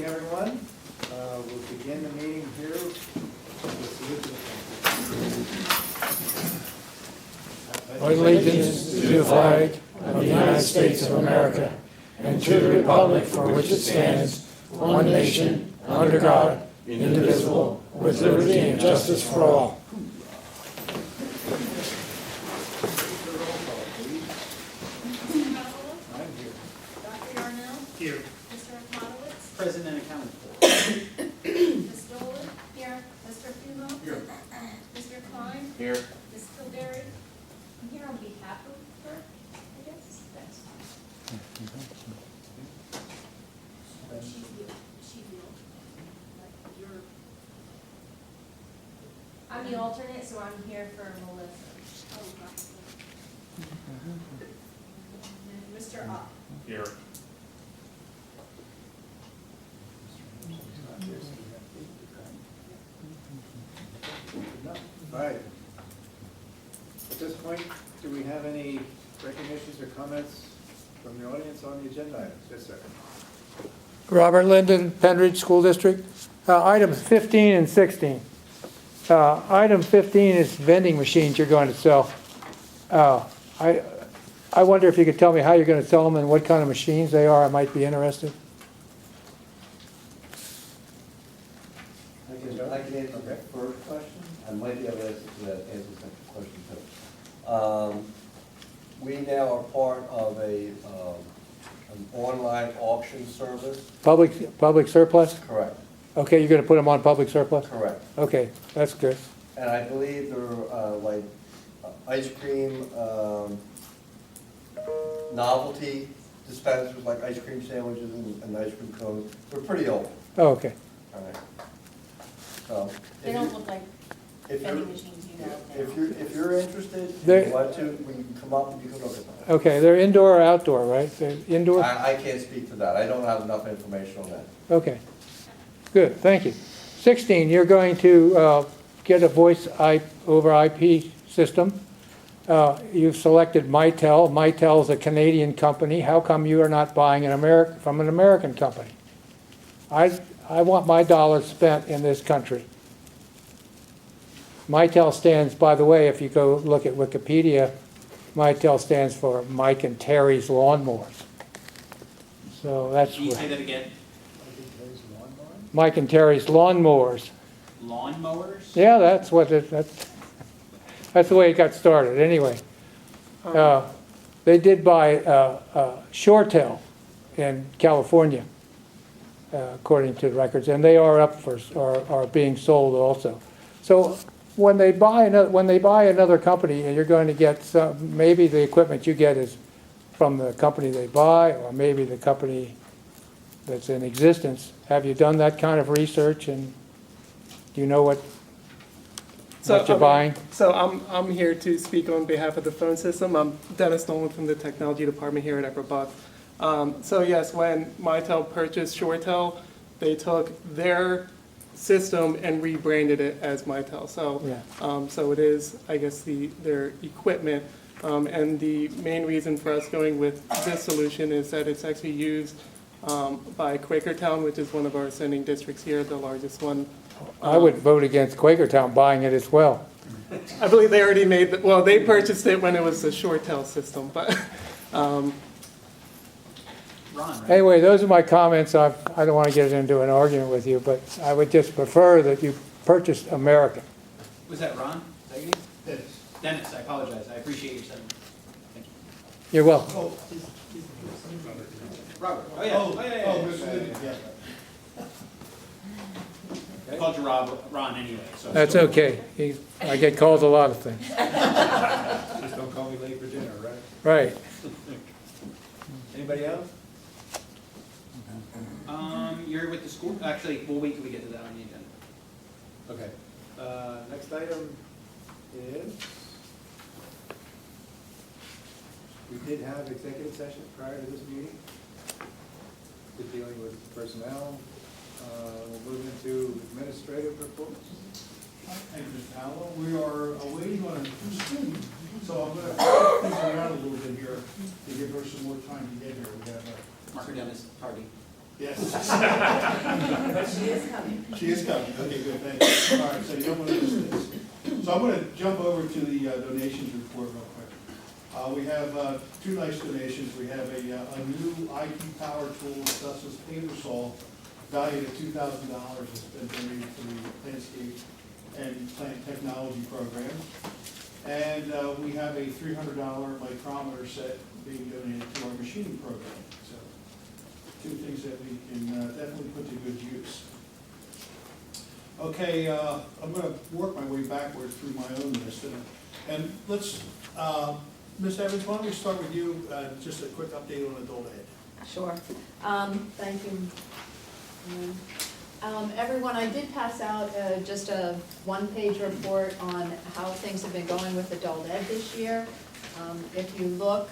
everyone. We'll begin the meeting here with the Allegiance to the flag of the United States of America and to the republic for which it stands, one nation, under God, indivisible, with liberty and justice for all. Dr. Yarnell? Here. Mr. Akmatowicz? Present and accounted for. Ms. Dolan? Here. Mr. Fumo? Here. Mr. Klein? Here. Ms. Kildare? I'm here on behalf of her, I guess. That's fine. She's the, you're. I'm the alternate, so I'm here for Melissa. Oh, right. And Mr. Up? Here. All right. At this point, do we have any recognitions or comments from the audience on the agenda items? Yes, sir. Robert Linden, Pennridge School District. Items 15 and 16. Item 15 is vending machines you're going to sell. I wonder if you could tell me how you're going to sell them and what kind of machines they are. I might be interested. I can answer the first question. I might be able to answer the second question too. We now are part of an online auction service. Public surplus? Correct. Okay, you're going to put them on public surplus? Correct. Okay, that's good. And I believe they're like ice cream novelty dispensers, like ice cream sandwiches and ice cream cones. They're pretty old. Oh, okay. All right. So They don't look like if you're, vending machines you know now. if you're interested, They're- if you want to, we can come up and you can look at them. Okay, they're indoor or outdoor, right? They're indoor? I can't speak to that. I don't have enough information on that. Okay, good, thank you. 16, you're going to get a voice over IP system. You've selected Mitel. Mitel is a Canadian company. How come you are not buying from an American company? I want my dollars spent in this country. Mitel stands, by the way, if you go look at Wikipedia, Mitel stands for Mike and Terry's Lawnmowers. So that's Can you say what, that again? Mike and Terry's Lawnmowers. Lawn mowers? Yeah, that's what that's the way it got started. Anyway, they did buy Shortel in California, according to the records, and they are up for are being sold also. So when they buy another company, and you're going to get some, maybe the equipment you get is from the company they buy, or maybe the company that's in existence. Have you done that kind of research, and do you know what you're buying? So I'm here to speak on behalf of the phone system. I'm Dennis Nolan from the technology department here at Pennridge. So yes, when Mitel purchased Shortel, they took their system and rebranded it as Mitel. So Yeah. so it is, I guess, their equipment. And the main reason for us going with this solution is that it's actually used by Quakertown, which is one of our ascending districts here, the largest one. I would vote against Quakertown buying it as well. I believe they already made, well, they purchased it when it was the Shortel system, but Ron, right? Anyway, those are my comments. I don't want to get into an argument with you, but I would just prefer that you purchase American. Was that Ron? Is that you? Dennis, I apologize. I appreciate your sentiment. Thank you. You're welcome. Robert? Oh, yeah. I called you Ron anyway, so. That's okay. I get called a lot of things. Just don't call me late for dinner, right? Right. Anybody else? You're with the school, actually, we'll wait till we get to that on the agenda. Okay. Next item is, we did have executive session prior to this meeting. We're dealing with personnel. We'll move into administrative reports. Thank you, Mr. Powell. We are waiting on a new student, so I'm going to move around a little bit here to give her some more time to get here. We have Marker Dennis, tardy. yes. But she is coming. She is coming, okay, good, thank you. All right, so you don't want to miss this. So I'm going to jump over to the donations report real quick. We have two nice donations. We have a new IT power tool, Dustin's paper saw, valued at $2,000. It's been donated to the landscape and plant technology program. And we have a $300 micrometer set being donated to our machining program. So two things that we can definitely put to good use. Okay, I'm going to work my way backwards through my own list. And let's, Ms. Evans, why don't we start with you, just a quick update on adult ed. Sure. Thank you. Everyone, I did pass out just a one-page report on how things have been going with adult ed this year. If you look,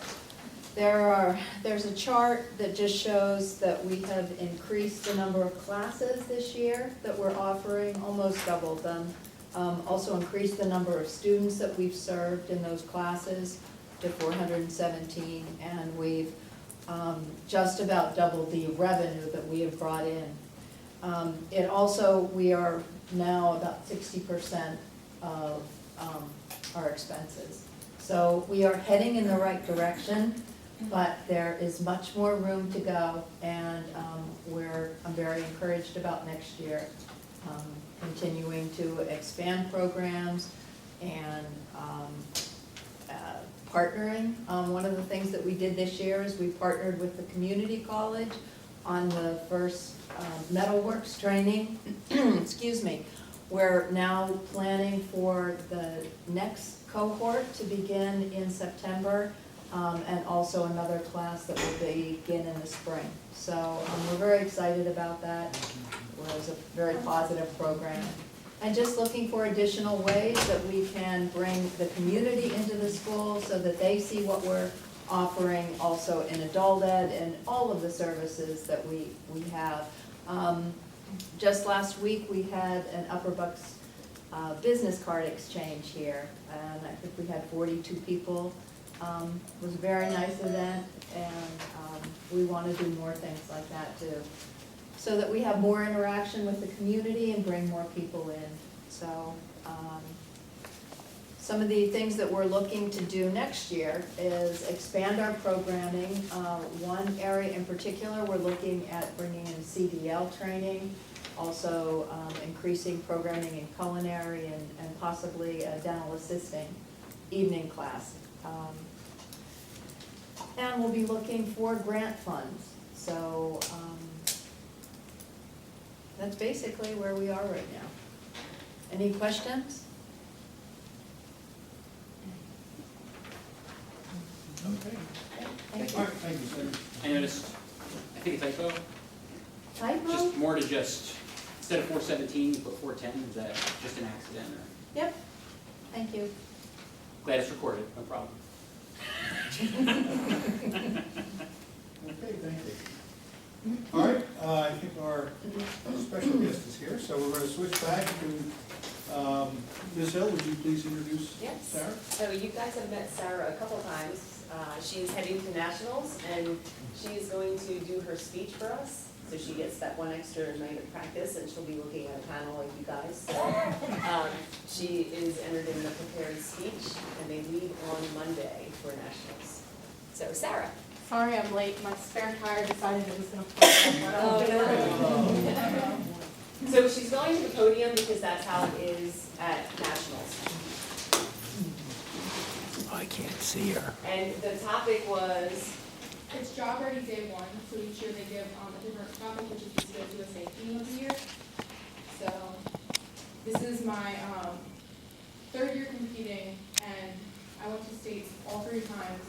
there's a chart that just shows that we have increased the number of classes this year that we're offering, almost doubled them. Also increased the number of students that we've served in those classes to 417, and we've just about doubled the revenue that we have brought in. It also, we are now about 60% of our expenses. So we are heading in the right direction, but there is much more room to go, and I'm very encouraged about next year. Continuing to expand programs and partnering. One of the things that we did this year is we partnered with the community college on the first metalworks training. Excuse me. We're now planning for the next cohort to begin in September, and also another class that will begin in the spring. So we're very excited about that. It was a very positive program. And just looking for additional ways that we can bring the community into the school so that they see what we're offering also in adult ed and all of the services that we have. Just last week, we had an Upper Bucks business card exchange here, and I think we had 42 people. It was a very nice event, and we want to do more things like that too, so that we have more interaction with the community and bring more people in. So some of the things that we're looking to do next year is expand our programming. One area in particular, we're looking at bringing in CDL training, also increasing programming in culinary and possibly a dental assisting evening class. And we'll be looking for grant funds. So that's basically where we are right now. Any questions? Okay. Thank All you. right, thank you, Senator. I noticed, I think a typo, Typo? just more to just, instead of 417, you put 410, is that just an accident, or? Yep. Thank you. Glad it's recorded, no problem. Okay, thank you. All right, I think our special guest is here, so we're going to switch back to Ms. Hill. Would you please introduce Yes. Sarah? So you guys have met Sarah a couple times. She's heading to nationals, and she's going to do her speech for us. So she gets that one extra night of practice, and she'll be looking at a panel like you guys. So, she is entered in the prepared speech, and they leave on Monday for nationals. So Sarah. Sorry I'm late, my spare tire decided it was gonna fall. Oh, no. So she's going to the podium because that's how it is at nationals. I can't see her. And the topic was, It's job ready day one, so each year they give a different topic, which is the skills USA theme of the year. So this is my third year competing, and I went to states all 3 times,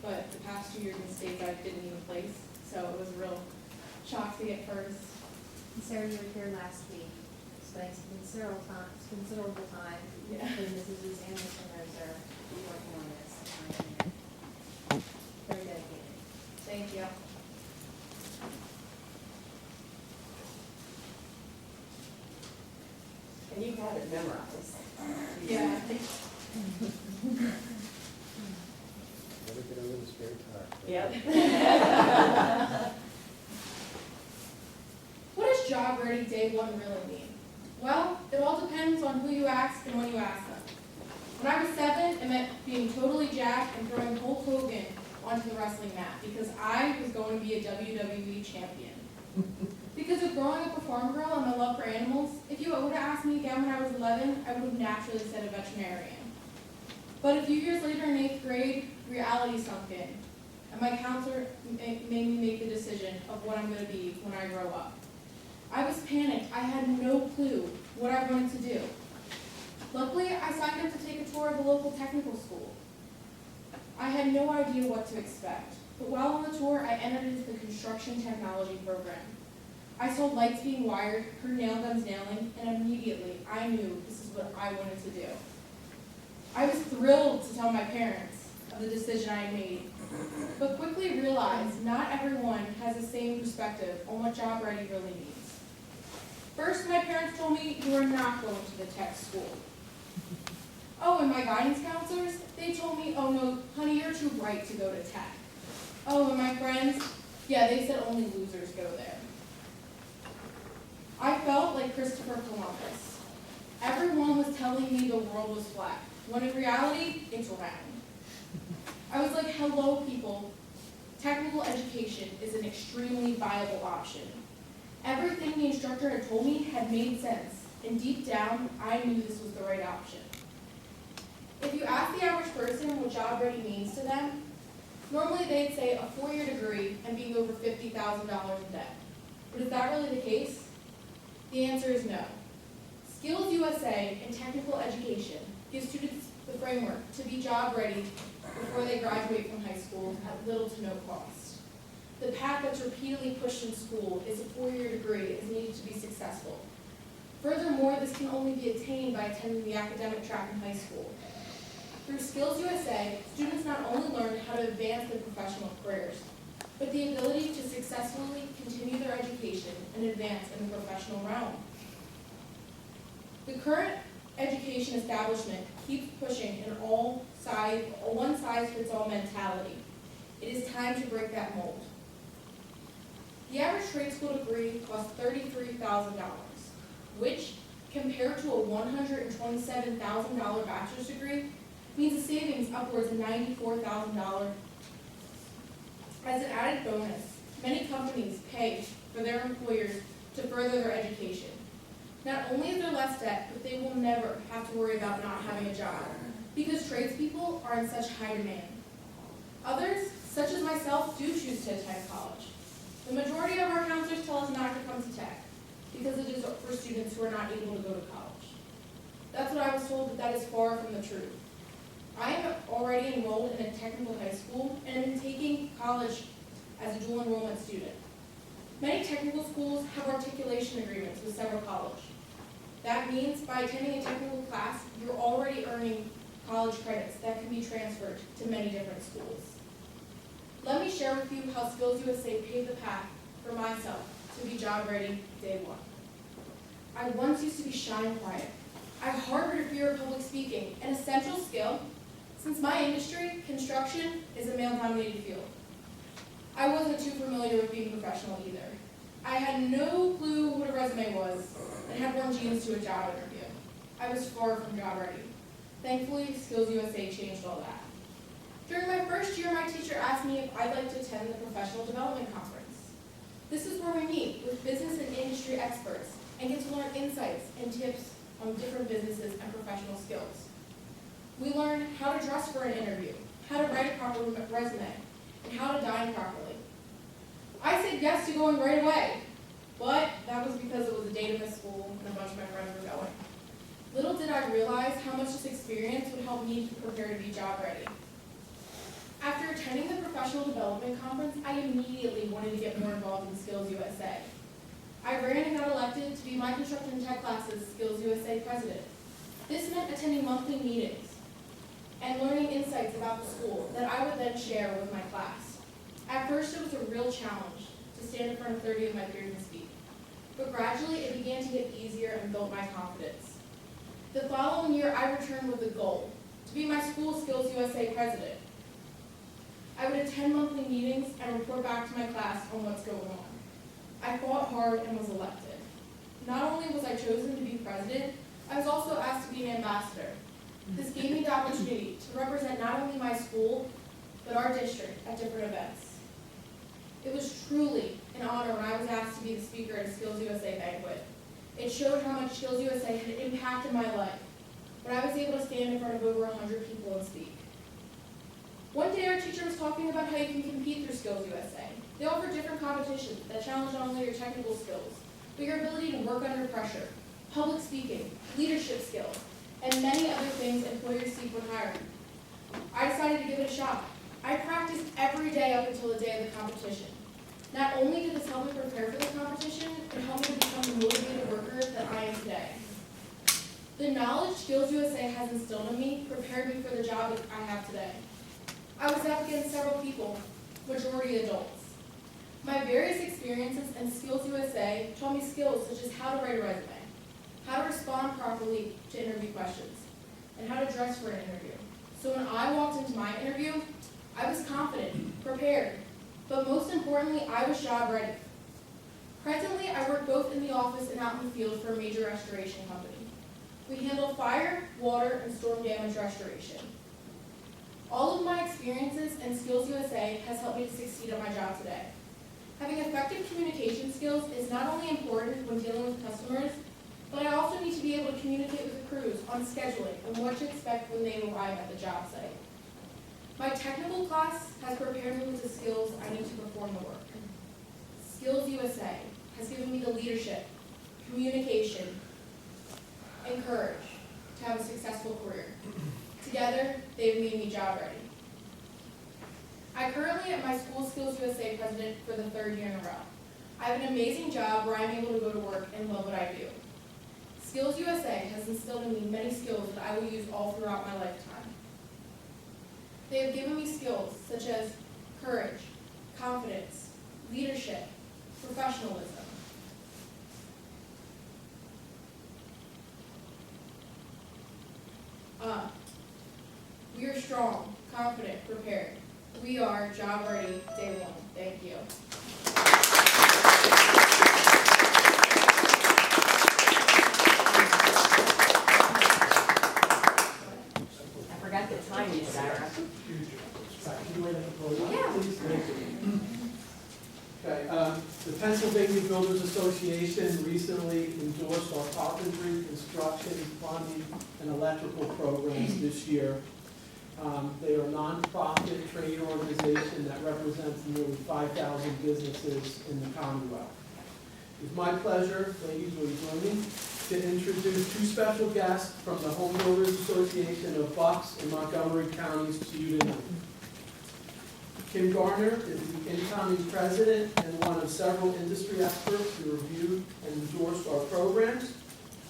but the past 2 years in states I didn't even place, so it was a real shock to get first. Sarah, you were here last week, so it's considerable time. Yeah. And Mrs. Anderson, there's working on this. Very dedicated. Thank you. and you have it memorized. Yeah. Never get over the spare tire. Yep. What does does job ready day one really mean? Well, it all depends on who you ask and when you ask them. When I was 7, it meant being totally jacked and throwing Hulk Hogan onto the wrestling mat because I was going to be a WWE champion. Because of growing up a farm girl and my love for animals, if you would have asked me again when I was 11, I would have naturally said a veterinarian. But a few years later in 8th grade, reality sunk in, and my counselor made me make the decision of what I'm going to be when I grow up. I was panicked. I had no clue what I wanted to do. Luckily, I signed up to take a tour of the local technical school. I had no idea what to expect, but while on the tour, I entered into the construction technology program. I saw lights being wired, heard nail guns nailing, and immediately I knew this is what I wanted to do. I was thrilled to tell my parents of the decision I had made, but quickly realized not everyone has the same perspective on what job ready really means. First, my parents told me you are not going to the tech school. Oh, and my guidance counselors, they told me, oh no, honey, you're too bright to go to tech. Oh, and my friends, yeah, they said only losers go there. I felt like Christopher Columbus. Everyone was telling me the world was flat, when in reality, it's round. I was like, hello people, technical education is an extremely viable option. Everything the instructor had told me had made sense, and deep down, I knew this was the right option. If you ask the average person what job ready means to them, normally they'd say a 4-year degree and being over $50,000 in debt. But is that really the case? The answer is no. Skills USA and technical education gives students the framework to be job ready before they graduate from high school at little to no cost. The path that's repeatedly pushed in school is a 4-year degree is needed to be successful. Furthermore, this can only be attained by attending the academic track in high school. Through Skills USA, students not only learn how to advance their professional careers, but the ability to successfully continue their education and advance in the professional realm. The current education establishment keeps pushing an one-size-fits-all mentality. It is time to break that mold. The average trade school degree costs $33,000, which, compared to a $127,000 bachelor's degree, means a savings upwards of $94,000. As an added bonus, many companies pay for their employers to further their education. Not only is there less debt, but they will never have to worry about not having a job, because tradespeople are in such high demand. Others, such as myself, do choose to attend college. The majority of our counselors tell us not to come to tech, because it is for students who are not able to go to college. That's what I was told, but that is far from the truth. I am already enrolled in a technical high school and am taking college as a dual enrollment student. Many technical schools have articulation agreements with several colleges. That means by attending a technical class, you're already earning college credits that can be transferred to many different schools. Let me share with you how Skills USA paved the path for myself to be job ready day one. I once used to be shy and quiet. I harbored a fear of public speaking, an essential skill, since my industry, construction, is a male-dominated field. I wasn't too familiar with being professional either. I had no clue what a resume was and had worn jeans to a job interview. I was far from job ready. Thankfully, Skills USA changed all that. During my first year, my teacher asked me if I'd like to attend the Professional Development Conference. This is where we meet with business and industry experts and get to learn insights and tips on different businesses and professional skills. We learn how to dress for an interview, how to write a proper resume, and how to dine properly. I said yes to going right away, but that was because it was a day to miss school and a bunch of my friends were going. Little did I realize how much this experience would help me to prepare to be job ready. After attending the Professional Development Conference, I immediately wanted to get more involved in Skills USA. I ran and got elected to be my construction and tech class's Skills USA president. This meant attending monthly meetings and learning insights about the school that I would then share with my class. At first, it was a real challenge to stand in front of 30 of my peers and speak, but gradually it began to get easier and built my confidence. The following year, I returned with a goal, to be my school Skills USA president. I would attend monthly meetings and report back to my class on what's going on. I fought hard and was elected. president, I was also asked to be an ambassador. This gave me the opportunity to represent not only my school, but our district at different events. It was truly an honor when I was asked to be the speaker at a Skills USA banquet. It showed how much Skills USA had impacted my life, when I was able to stand in front of over 100 people and speak. One day our teacher was talking about how you can compete through Skills USA. They offer different competitions that challenge not only your technical skills, but your ability to work under pressure, public speaking, leadership skills, and many other things employers seek when hiring. I decided to give it a shot. I practiced every day up until the day of the competition. Not only did this help me prepare for the competition, it helped me to become the motivated worker that I am today. The knowledge Skills USA has instilled in me prepared me for the job that I have today. I was up against several people, majority adults. My various experiences in Skills USA taught me skills such as how to write a resume, how to respond properly to interview questions, and how to dress for an interview. So when I walked into my interview, I was confident, prepared, but most importantly, I was job ready. Presently, I work both in the office and out in the field for a major restoration company. We handle fire, water, and storm damage restoration. All of my experiences in Skills USA has helped me to succeed at my job today. Having effective communication skills is not only important when dealing with customers, but I also need to be able to communicate with the crews on scheduling and what to expect when they arrive at the job site. My technical class has prepared me with the skills I need to perform the work. Skills USA has given me the leadership, communication, and courage to have a successful career. Together, they've made me job ready. I currently am my school Skills USA president for the 3rd year in a row. I have an amazing job where I'm able to go to work and love what I do. Skills USA has instilled in me many skills that I will use all throughout my lifetime. They have given me skills such as courage, confidence, leadership, professionalism. We are strong, confident, prepared. We are job ready day one. Thank you. I forgot the time, Sarah. Sorry, can you wait at the podium, Yeah. please? Okay, the Pennsylvania Builders Association recently endorsed our carpentry, construction, plumbing, and electrical programs this year. They are a nonprofit trade organization that represents nearly 5,000 businesses in the Commonwealth. It's my pleasure, ladies, will you join me, to introduce two special guests from the Home Builders Association of Bucks and Montgomery counties to you tonight. Kim Garner is the incoming president and one of several industry experts who reviewed and endorsed our programs.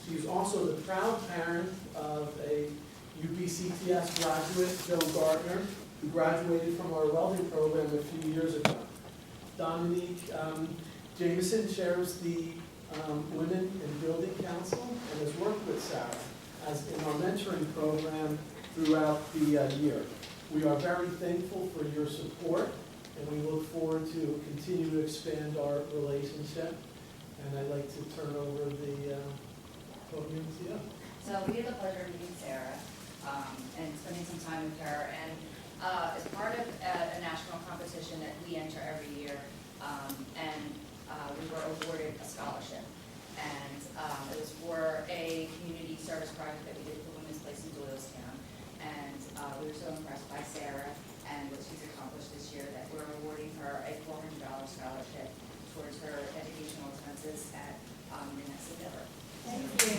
She is also the proud parent of a UBCTS graduate, Joe Gardner, who graduated from our welding program a few years ago. Dominique Jameson chairs the Women in Building Council and has worked with Sarah as in our mentoring program throughout the year. We are very thankful for your support, and we look forward to continue to expand our relationship. And I'd like to turn over the podium to you. So we had the pleasure of meeting Sarah and spending some time with her. And as part of a national competition that we enter every year, we were awarded a scholarship. And it was for a community service project that we did for Women's Place in Doylestown. And we were so impressed by Sarah and what she's accomplished this year that we're awarding her a $400 scholarship towards her educational expenses at the next endeavor. Thank you.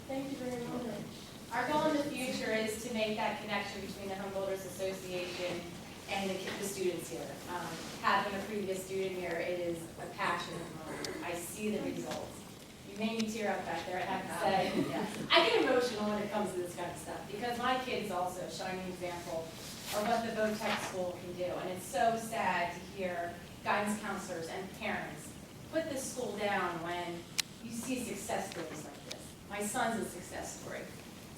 Thank you very much. Our goal in the future is to make that connection between the Home Builders Association and the students here. Having a previous student here, it is a passion of mine. I see the results. You made me tear up back there, I have to say. I get emotional when it comes to this kind of stuff because my kid is also a shining example of what the VOTEC school can do. And it's so sad to hear guidance counselors and parents put this school down when you see success stories like this. My son's a success story.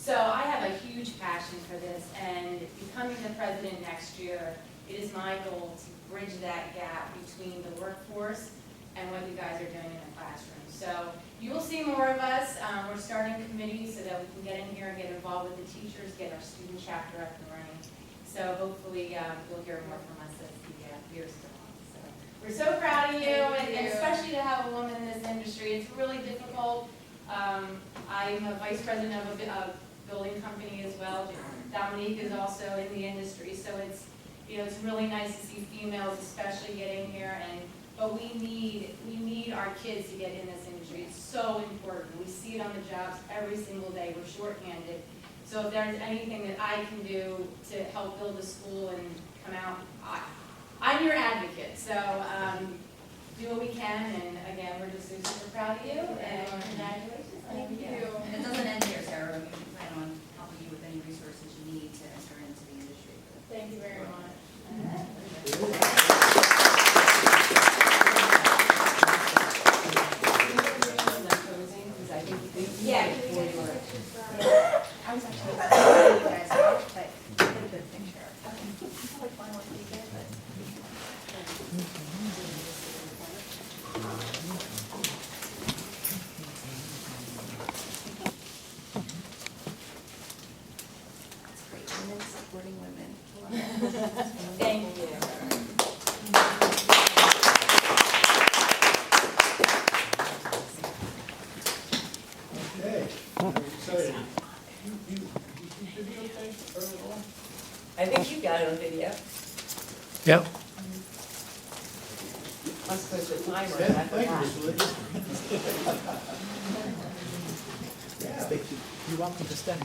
So I have a huge passion for this, and becoming the president next year it is my goal to bridge that gap between the workforce and what you guys are doing in the classroom. So you will see more of us. We're starting committees so that we can get in here and get involved with the teachers, get our student chapter up and running. So hopefully you'll hear more from us as the years go on. So we're so proud of you, and especially to have a woman in this industry. It's really difficult. I'm a vice president of a building company as well. Dominique is also in the industry, so it's, you know, it's really nice to see females especially get in here, but we need our kids to get in this industry. It's so important. We see it on the jobs every single day. We're shorthanded. So if there's anything that I can do to help build a school and come out, I'm your advocate. So do what we can, and again, we're just super proud of you, and congratulations. Thank you. And it doesn't end here, Sarah. We plan on helping you with any resources you need to enter into the industry. Thank you very much. Yeah. I was actually you guys out, but I did a good picture. Probably one more pretty good, but. That's great. Women supporting women. Thank you. Okay, I'm excited. You videotape early on? I think you got it on video. Yep. I'm supposed to timer. Thank you, Ms. Williams. You're welcome to stay.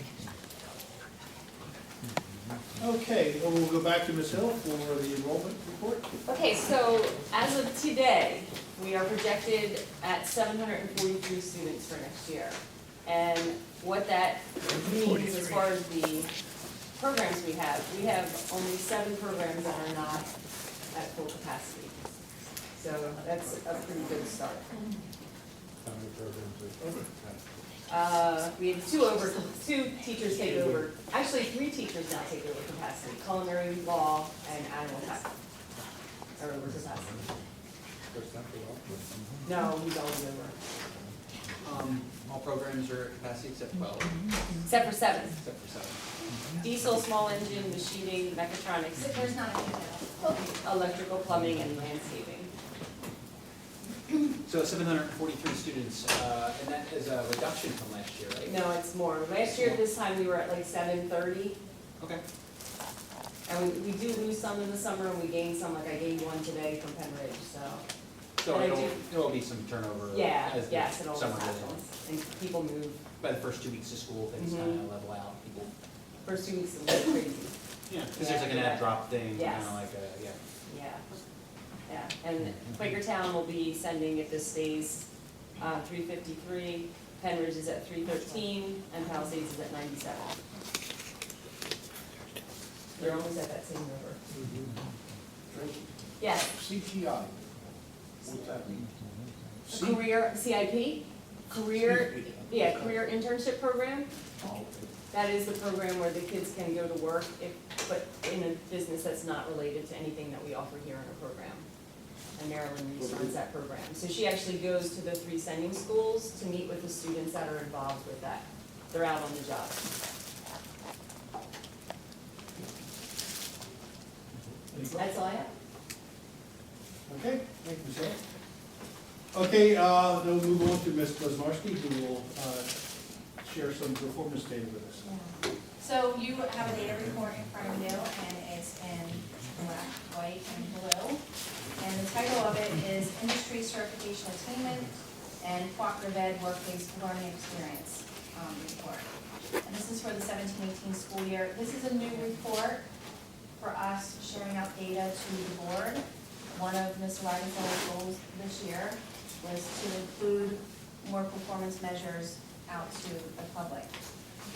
Okay, well, we'll go back to Ms. Hill for the enrollment report. Okay, so as of today, we are projected at 743 students for next year. And what that means as far as the programs we have only 7 programs that are not at full capacity. So that's a pretty good start. How many programs We had 2 teachers take over, actually 3 teachers now take over capacity, culinary, law, and animal tech are over capacity. No, we don't over. All programs are at capacity except 12, Except for 7. except for 7. Diesel, small engine, machining, mechatronics, There's not a detail. electrical, plumbing, and landscaping. So 743 students, and that is a reduction from last year, right? No, it's more. Last year at this time, we were at like 730. Okay. And we do lose some in the summer, and we gain some, like I gave one today from Pennridge, so. So And I there will be some turnover Yeah, as yes, it the always summer goes on. happens. And people move. By the first 2 weeks of school, things Mhm. kind of level out. People, First 2 weeks is a little crazy. yeah, because there's like an add drop thing, kind Yes. of like a, yeah. Yeah, yeah, and Quakertown will be sending, if this stays, 353, Pennridge is at 313, and Palisades is at 97. They're almost at that same number. Yes, CTI, what's that mean? career, CIP, career, yeah, career internship program. That is the program where the kids can go to work, but in a business that's not related to anything that we offer here in our program. And Marilyn runs that program. So she actually goes to the 3 sending schools to meet with the students that are involved with that. They're out on the job. That's all I have. Okay, thank you, Ms. Hill. Okay, then we'll move on to Ms. Blazmarski, who will share some performance data with us. So you have a data report in front of you, and it's in black, white, and blue. And the title of it is Industry Certification Attainment and Cooperative Ed Workplace Learning Experience Report. And this is for the 17-18 school year. This is a new report for us, sharing out data to the board. One of Mr. Weidenfeller's goals this year was to include more performance measures out to the public.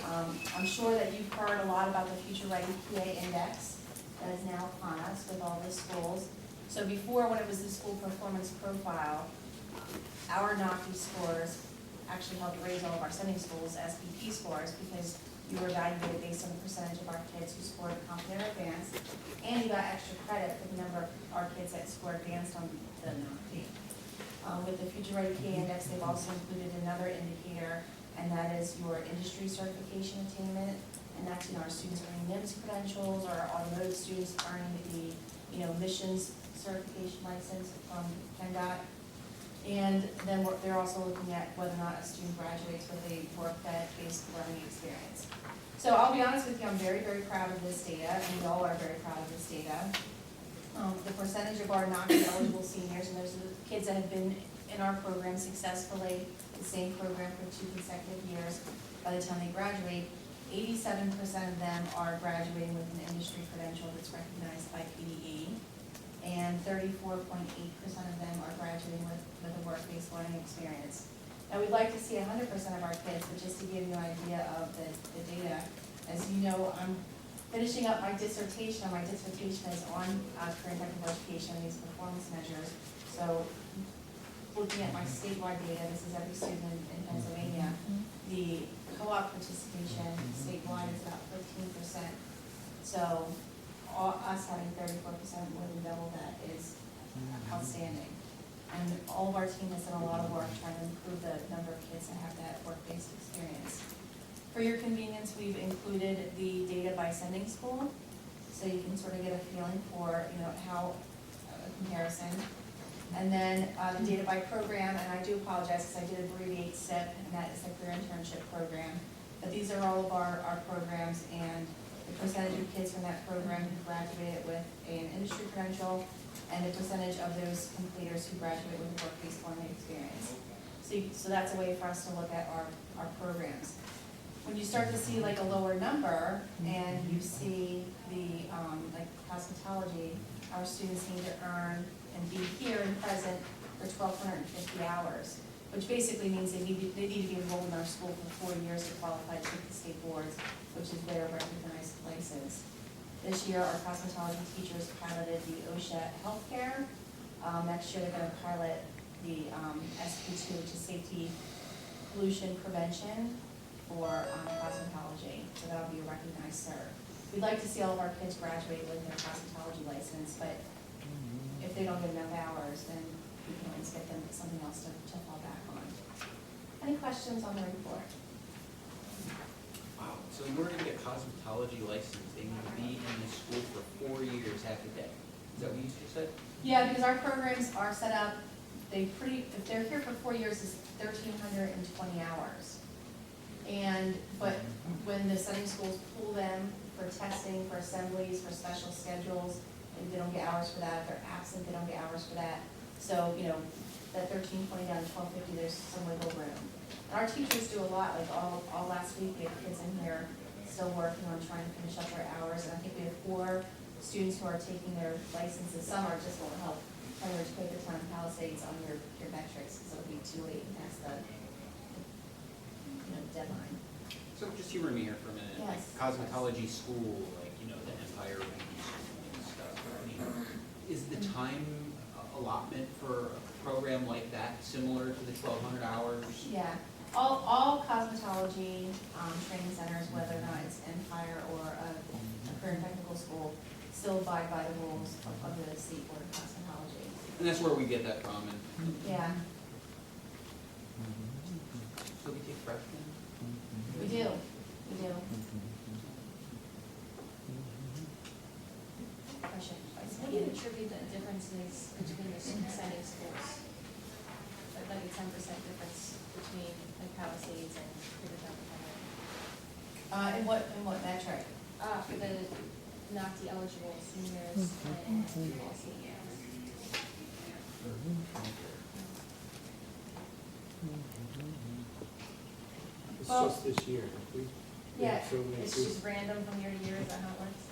I'm sure that you've heard a lot about the Future Ready PA Index that is now upon us with all the schools. So before, when it was the school performance profile, our NOCI scores actually helped raise all of our sending schools' SPP scores because you were evaluated based on the percentage of our kids who scored competent or advanced, and you got that extra credit for the number of our kids that score advanced on the NOC. With the Future Ready K Index, they've also included another indicator, and that is your industry certification attainment. And that's, our students earning NIMS credentials, or our automotive students earning the, emissions certification license from PennDOT. And then they're also looking at whether or not a student graduates with a work-based learning experience. So I'll be honest with you, I'm very, very proud of this data, and we all are very proud of this data. The percentage of our non-eligible seniors, and those are the kids that have been in our program successfully, the same program for 2 consecutive years, by the time they graduate, 87% of them are graduating with an industry credential that's recognized by PDE, and 34.8% of them are graduating with a work-based learning experience. Now, we'd like to see 100% of our kids, but just to give you an idea of the data, as you know, I'm finishing up my dissertation. My dissertation is on career and technical education and these performance measures. So looking at my statewide data, this is every student in Pennsylvania, the co-op participation statewide is about 15%. So us having 34%, more than double that, is outstanding. And all of our team has done a lot of work trying to improve the number of kids that have that work-based experience. For your convenience, we've included the data by sending school, so you can sort of get a feeling for, how a comparison. And then the data by program, and I do apologize because I did abbreviate SIP, and that is the Career Internship Program. But these are all of our programs, and the percentage of kids from that program who graduated with an industry credential, and the percentage of those completers who graduate with a work-based learning experience. So that's a way for us to look at our programs. When you start to see like a lower number, and you see the, like cosmetology, our students need to earn and be here and present for 1,250 hours, which basically means they need to be enrolled in our school for 4 years to qualify to take the state boards, which is their recognized license. This year, our cosmetology teachers piloted the OSHA healthcare. Next year, they're going to pilot the SP2, which is safety pollution prevention for cosmetology. So that'll be a recognized cert. We'd like to see all of our kids graduate with their cosmetology license, but if they don't get enough hours, then we can always get them something else to fall back on. Any questions on the report? Wow, so in order to get a cosmetology license, they need to be in this school for 4 years half a day. Is that what you just said? Yeah, because our programs are set up, if they're here for 4 years, it's 1,320 hours. But when the setting schools pull them for testing, for assemblies, for special schedules, and they don't get hours for that. If they're absent, they don't get hours for that. So, that 1,320 down to 1,250, there's some wiggle room. And our teachers do a lot, like all last week, we had kids in here still working on trying to finish up their hours. And I think we have 4 students who are taking their licenses. Some are just won't help Pennridge take the time Palisades on your metrics, because it'll be too late past the deadline. So just humor me here for a minute. Yes. Like cosmetology school, like, the Empire Beauty School and stuff. I mean, is the time allotment for a program like that similar to the 1,200 hours? Yeah, all cosmetology training centers, whether or not it's Empire or a career and technical school, still abide by the rules of the State Board of Cosmetology. And that's where we get that from. And Yeah, so we take freshmen? we do. Question. What do you attribute the differences between the setting schools? Like a 10% difference between like Palisades and Rivertown? In what metric? For the not eligible seniors and all seniors. It's Well, just this year, we. Yeah, so many it's students. just random from year to year, is that how it works?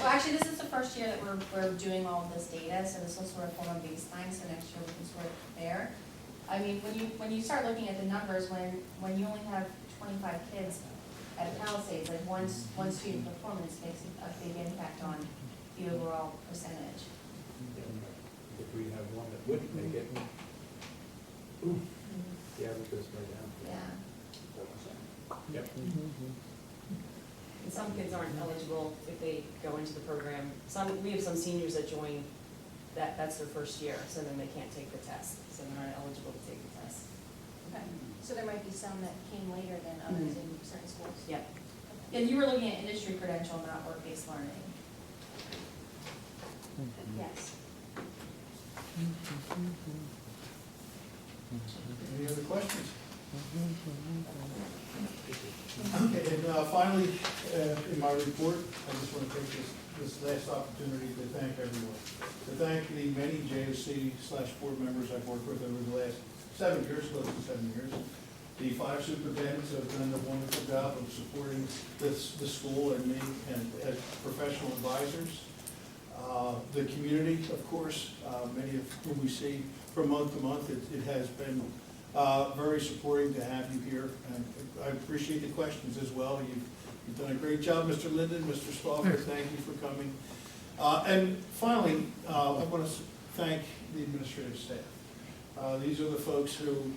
Well, actually, this is the first year that we're doing all of this data, so this will sort of form a baseline, so next year we can sort of compare. I mean, when you start looking at the numbers, when you only have 25 kids at Palisades, like one student performance makes a big impact on the overall percentage. If we have one that wouldn't make it, ooh, the average goes way down. Yeah. Yep. And some kids aren't eligible if they go into the program. We have some seniors that join, that's their first year, so then they can't take the test, so they're not eligible to take the test. Okay, so there might be some that came later than others in certain schools? Yep. And you were looking at industry credential, not work-based learning? Yes. Any other questions? Okay, and finally, in my report, I just want to take this last opportunity to thank everyone. To thank the many JOC/board members I've worked with over the last 7 years, close to 7 years. The 5 superintendents have done a wonderful job of supporting the school and me and as professional advisors. The community, of course, many of whom we see from month to month, it has been very supporting to have you here, and I appreciate the questions as well. You've done a great job, Mr. Linden, Mr. Stalker, thank you for coming. And finally, I want to thank the administrative staff. These are the folks who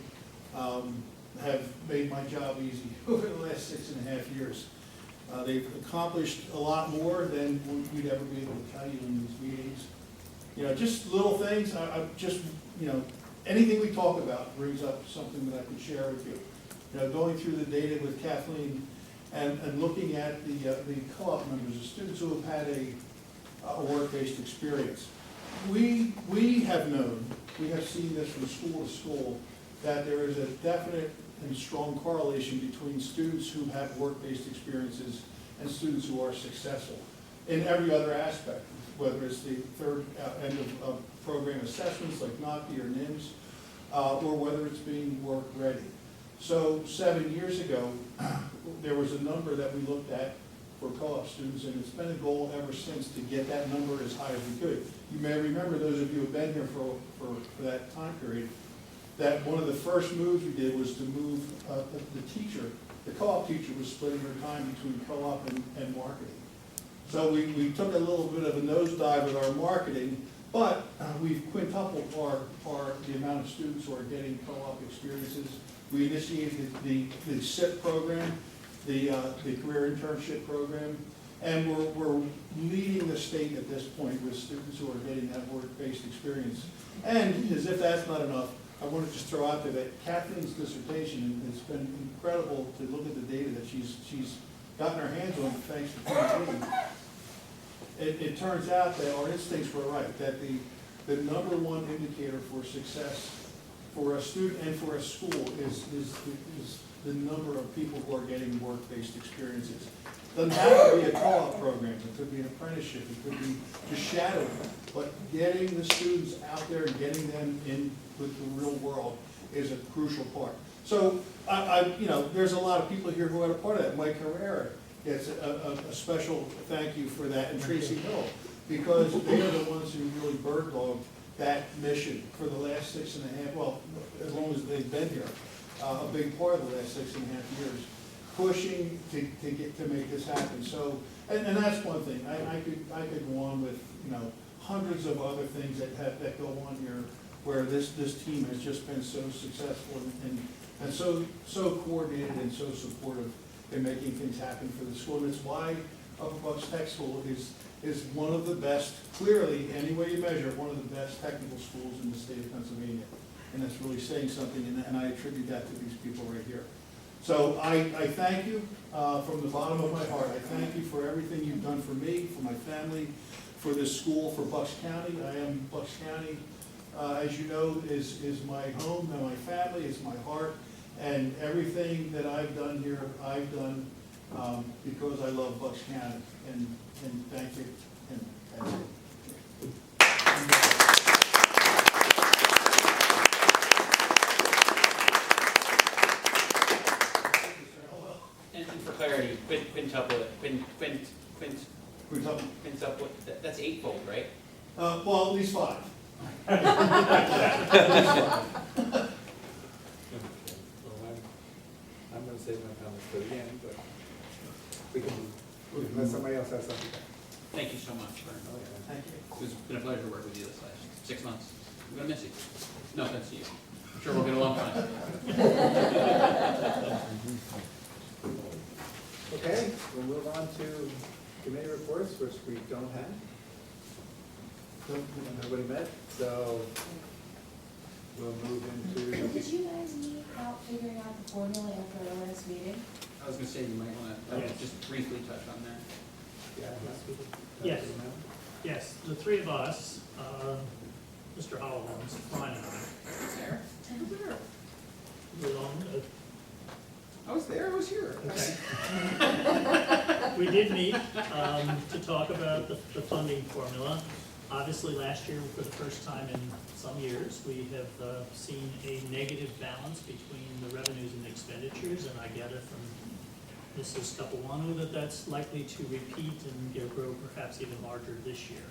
have made my job easy over the last 6.5 years. They've accomplished a lot more than we'd ever be able to tell you in these meetings. You know, just little things, anything we talk about brings up something that I can share with you. You know, going through the data with Kathleen and looking at the co-op members, the students who have had a work-based experience. We have known, we have seen this from school to school, that there is a definite and strong correlation between students who have work-based experiences and students who are successful in every other aspect, whether it's the third end of program assessments like NOCI or NIMS, or whether it's being work ready. So 7 years ago, there was a number that we looked at for co-op students, and it's been a goal ever since to get that number as high as we could. You may remember, those of you who have been here for that time period, that one of the first moves we did was to move the teacher. The co-op teacher was splitting her time between co-op and marketing. So we took a little bit of a nosedive with our marketing, but we've quintupled the amount of students who are getting co-op experiences. We initiated the SIP program, the career internship program, and we're leading the state at this point with students who are getting that work-based experience. And as if that's not enough, I want to just throw out there that Kathleen's dissertation, it's been incredible to look at the data that she's gotten her hands on thanks to Pennridge. It turns out that our instincts were right, that the number one indicator for success for a student and for a school is the number of people who are getting work-based experiences. Doesn't have to be a co-op program, it could be an apprenticeship, it could be just shadowing, but getting the students out there and getting them in with the real world is a crucial part. So, there's a lot of people here who are a part of that. Mike Herrera gets a special thank you for that, and Tracy Hill, because they are the ones who really bird-dogged that mission for the last 6.5, well, as long as they've been here, a big part of the last 6.5 years, pushing to make this happen. So, and that's one thing. I could go on with hundreds of other things that go on here, where this team has just been so successful and so coordinated and so supportive in making things happen for the school. And it's why Upper Bucks Tech School is one of the best, clearly, any way you measure, one of the best technical schools in the state of Pennsylvania. And that's really saying something, and I attribute that to these people right here. So I thank you from the bottom of my heart. I thank you for everything you've done for me, for my family, for this school, for Bucks County. I am Bucks County, as you know, is my home and my family, is my heart. And everything that I've done here, I've done because I love Bucks County. And thank you. And that's it. And for clarity, quintuple, that's eightfold, right? Well, at least 5. I'm going to save my comments for the end, but we can, unless somebody else has something. Thank you so much for, Thank you. it's been a pleasure to work with you this last 6 months. I'm going to miss you. No offense to you. I'm sure we'll get along fine. Okay, we'll move on to committee reports, which we don't have. Nobody met, so we'll move into. Did you guys need help figuring out the formula after the last meeting? I was gonna say, you might wanna just briefly touch on that. Yeah, Yes. Yes, the three of us, Mr. Holloway, Brian and I, I was there, I was here. okay. We did meet to talk about the funding formula. Obviously, last year, for the first time in some years, we have seen a negative balance between the revenues and expenditures, and I gather from Mrs. Kapawanu that that's likely to repeat and grow perhaps even larger this year.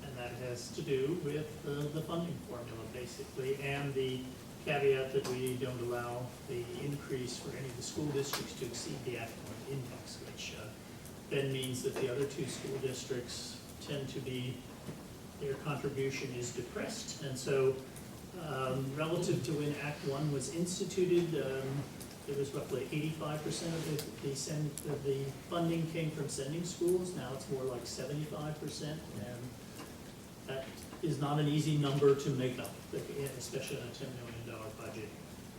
And that has to do with the funding formula, basically, and the caveat that we don't allow the increase for any of the school districts to exceed the Act 1 index, which then means that the other two school districts tend to be, their contribution is depressed. And so relative to when Act 1 was instituted, it was roughly 85% of the funding came from sending schools. Now it's more like 75%, and that is not an easy number to make up, especially on a $10 million budget.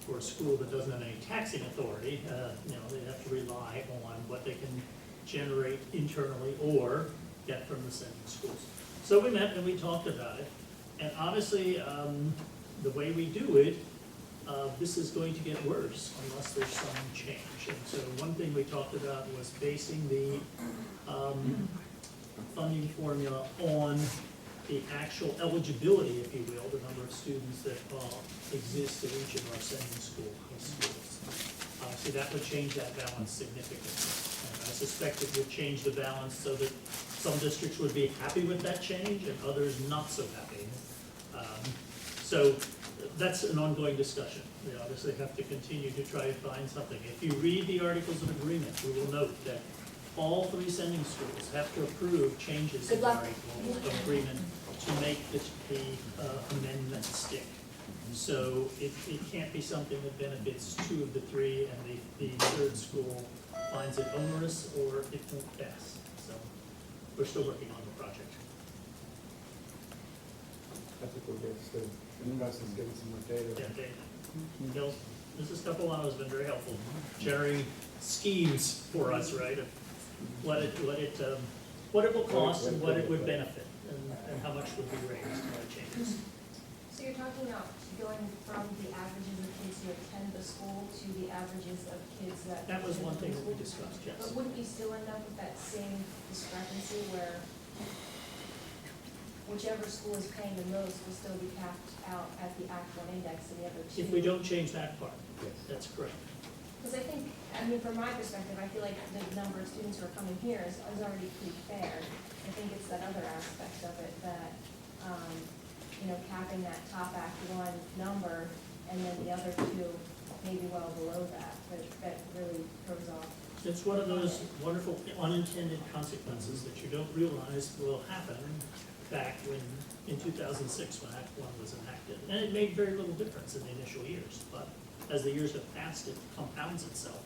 For a school that doesn't have any taxing authority, they have to rely on what they can generate internally or get from the sending schools. So we met and we talked about it, and obviously the way we do it, this is going to get worse unless there's some change. And so one thing we talked about was basing the funding formula on the actual eligibility, if you will, the number of students that exist in each of our sending schools. So that would change that balance significantly. And I suspect it would change the balance so that some districts would be happy with that change and others not so happy. So that's an ongoing discussion. We obviously have to continue to try to find something. If you read the Articles of Agreement, you will note that all three sending schools have to approve changes in the Articles of Agreement to make the amendment stick. So it can't be something that benefits two of the three and the third school finds it onerous or it won't pass. So we're still working on the project. I think we'll get to the process, getting some more data. Yeah, Dave. Bill, Mrs. Capelano has been very helpful, generating schemes for us, right? Of what it will cost and what it would benefit, and how much would be raised by changes. So you're talking about going from the averages of kids who attend the school to the averages of kids that. That was one thing that we discussed, yes. But wouldn't you still end up with that same discrepancy where whichever school is paying the most will still be capped out at the Act 1 index and the other two? If we don't change that part, Yes. that's correct. Because I think, from my perspective, I feel like the number of students who are coming here is already pretty fair. I think it's that other aspect of it that, capping that top Act 1 number and then the other two maybe well below that, but that really throws off. It's one of those wonderful unintended consequences that you don't realize will happen back in 2006 when Act 1 was enacted. And it made very little difference in the initial years, but as the years have passed, it compounds itself.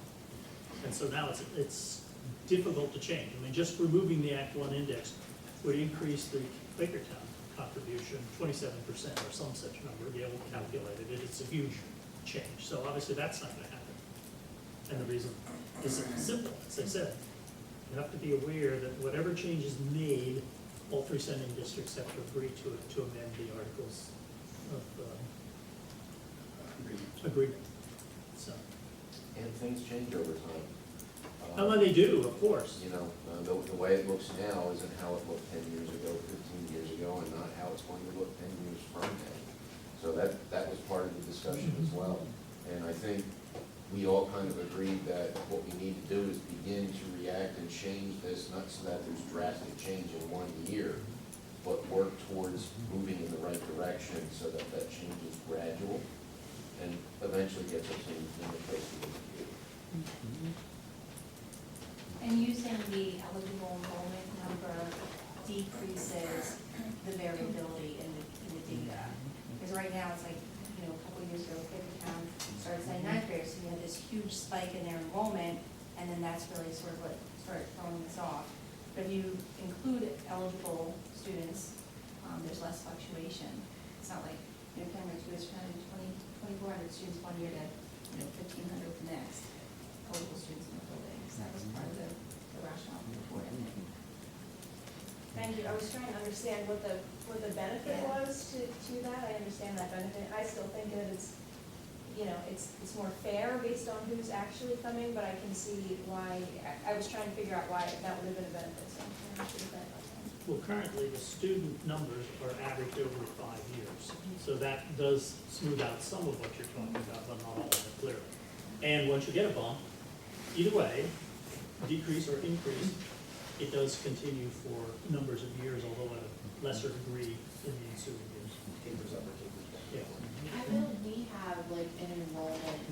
And so now it's difficult to change. Just removing the Act 1 index would increase the Quakertown contribution 27% or some such number, be able to calculate it. It's a huge change. So obviously that's not going to happen. And the reason is simple, as I said. You have to be aware that whatever change is made, all three sending districts have to agree to it to amend the articles of agreement. So, And things change over time. and when they do, of course. The way it looks now isn't how it looked 10 years ago, 15 years ago, and not how it's going to look 10 years from now. So that was part of the discussion as well. And I think we all kind of agreed that what we need to do is begin to react and change this, not so that there's drastic change in 1 year, but work towards moving in the right direction so that that change is gradual and eventually gets us in the place we need to be. And using the eligible enrollment number decreases the variability in the data. Because right now, it's like, a couple of years ago, Quakertown started saying ninth graders, so you had this huge spike in their enrollment, and then that's really sort of what started throwing this off. But if you include eligible students, there's less fluctuation. It's not like, Pennridge goes from 2,400 students one year to, 1,500 the next, eligible students in the building. So that was part of the rationale for it. Thank you. I was trying to understand what the benefit was to that. I understand that benefit. I still think that it's, it's more fair based on who's actually coming, but I can see why, I was trying to figure out why that would have been a benefit, so I'm trying to figure that out. Well, currently, the student numbers are averaged over 5 years, so that does smooth out some of what you're talking about, but not all of it clearly. And once you get a bump, either way, decrease or increase, it does continue for numbers of years, although at a lesser degree in the ensuing years. Tapers up or tapers down. Yeah. I know we have like an enrollment,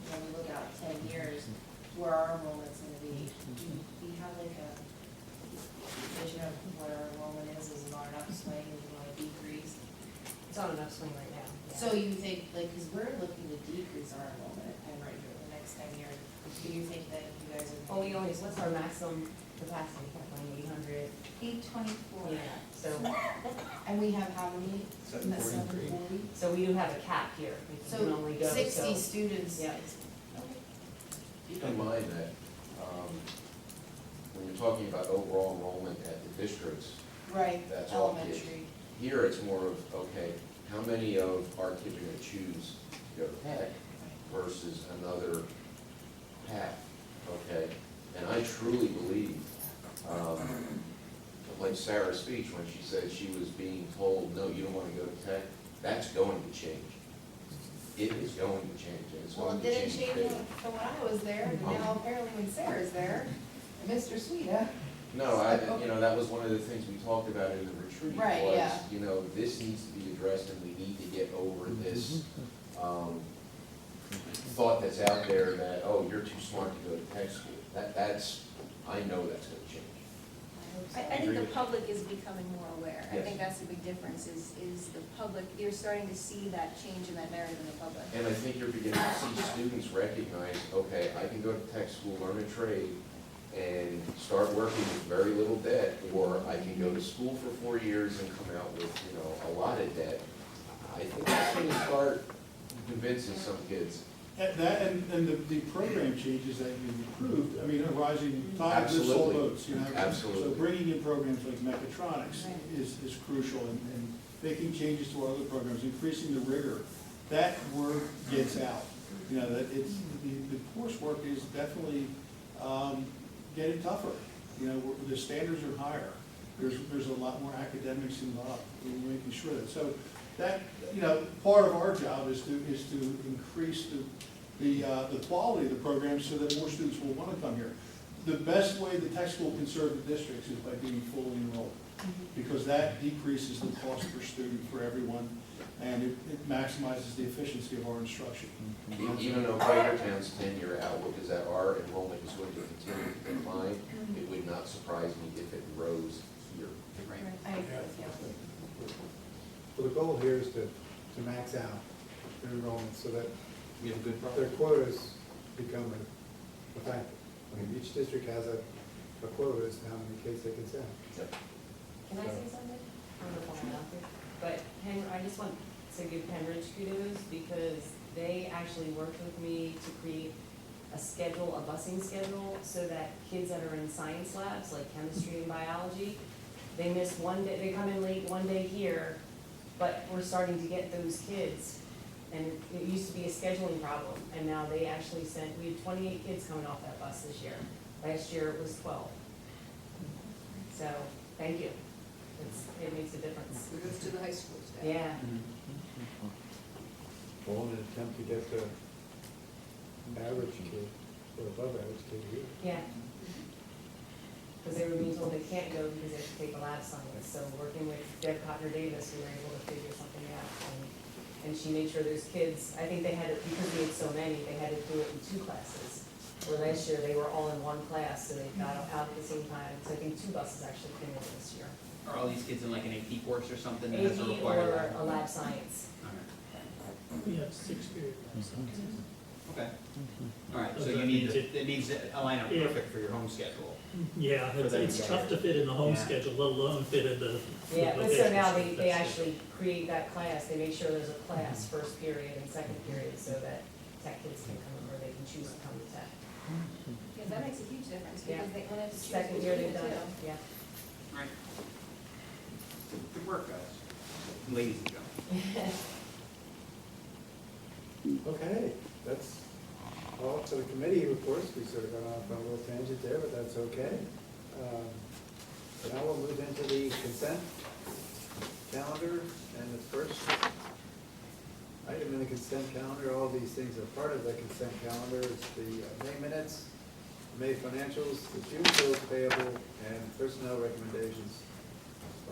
when we look out 10 years, where our enrollment's gonna be. We have like a vision of what our enrollment is it on an upswing, is it on a decrease? It's on an upswing right now. yeah. So you think, like, because we're looking to decrease our enrollment at Pennridge over the next 10 years, do you think that you guys are? Well, we always, what's our maximum capacity, like 800? 824. Yeah, so, And we have how many? 743. 740? so we do have a cap here. We can So only go, 60 so. students. Yeah. Okay. Keep in mind that, when you're talking about overall enrollment at the districts, Right, that's all kids. elementary. Here, it's more of, okay, how many of our kids are gonna choose to go to Tech versus another path, okay? And I truly believe, like Sarah's speech, when she said she was being told, no, you don't wanna go to Tech, that's going to change. It is going to change, and it's Well, going it to didn't change change big. from when I was there, and now apparently when Sarah's there, Mr. Sweeta. No, that was one of the things we talked about in the retreat. Right, was, yeah. This needs to be addressed and we need to get over this, thought that's out there that, oh, you're too smart to go to tech school. I know that's gonna change. I think the public is becoming more aware. I Yes. think that's the big difference is the public, you're starting to see that change in that narrative in the public. And I think you're beginning to see students recognize, okay, I can go to tech school, learn a trade, and start working with very little debt, or I can go to school for 4 years and come out with, a lot of debt. I think that's going to start convincing some kids. And that, and the program changes that you've approved, I mean, a rising tide lifts all Absolutely. boats, Absolutely. So bringing in programs like mechatronics is crucial, and making changes to our other programs, increasing the rigor, that word gets out. That it's, the coursework is definitely, getting tougher. The standards are higher. There's a lot more academics involved. We're making sure that, so that, part of our job is to increase the quality of the program so that more students will want to come here. The best way the tech school can serve the districts is by being fully enrolled, because that decreases the cost per student for everyone, and it maximizes the efficiency of our instruction. Even though Quakertown's 10-year outlook is that our enrollment is going to continue to decline, it would not surprise me if it rose here. I agree with you. Well, the goal here is to max out their enrollment so that We have a good their quotas become a factor. I mean, each district has a quota as to how many kids they can send. Can I say something? I don't know if I'm allowed to, but I just want to give Pennridge kudos because they actually worked with me to create a schedule, a busing schedule, so that kids that are in science labs, like chemistry and biology, they miss one day, they come in late one day here, but we're starting to get those kids. And it used to be a scheduling problem, and now they actually we had 28 kids coming off that bus this year. Last year it was 12. So, thank you. It makes a difference. It goes to the high school staff. Yeah. All in an attempt to get the average kid, or above average kid here. Yeah. Because they were being told they can't go because they have to take a lab science. So working with Deb Cotner-Davis, we were able to figure something out. And she made sure those kids, I think they had it, because we had so many, they had to do it in 2 classes. Where last year, they were all in 1 class, so they got out at the same time. So I think 2 buses actually came in this year. Are all these kids in like an AP course or something that has to AP require or that? a lab science. All right. We have 6 period lab sciences. Okay. All right, so you need, it needs to align up Yeah. perfect for your home schedule. Yeah, For them to it's get tough here. to fit in the home Yeah. schedule, let alone fit in the. Yeah, but so vocational now schedule. they That's it. actually create that class, they make sure there's a class, first period and second period, so that tech kids can come, or they can choose to come to tech. Yeah, that makes a huge difference, Yeah. because they only have to choose. Second which year school they've done too. it, yeah. All right. Good work, guys. Ladies and gentlemen. Okay, that's all for the committee reports. We sort of got off on a little tangent there, but that's okay. Now we'll move into the consent calendar, and the first item in the consent calendar, all these things are part of the consent calendar. It's the May minutes, May financials, the June bills payable, and personnel recommendations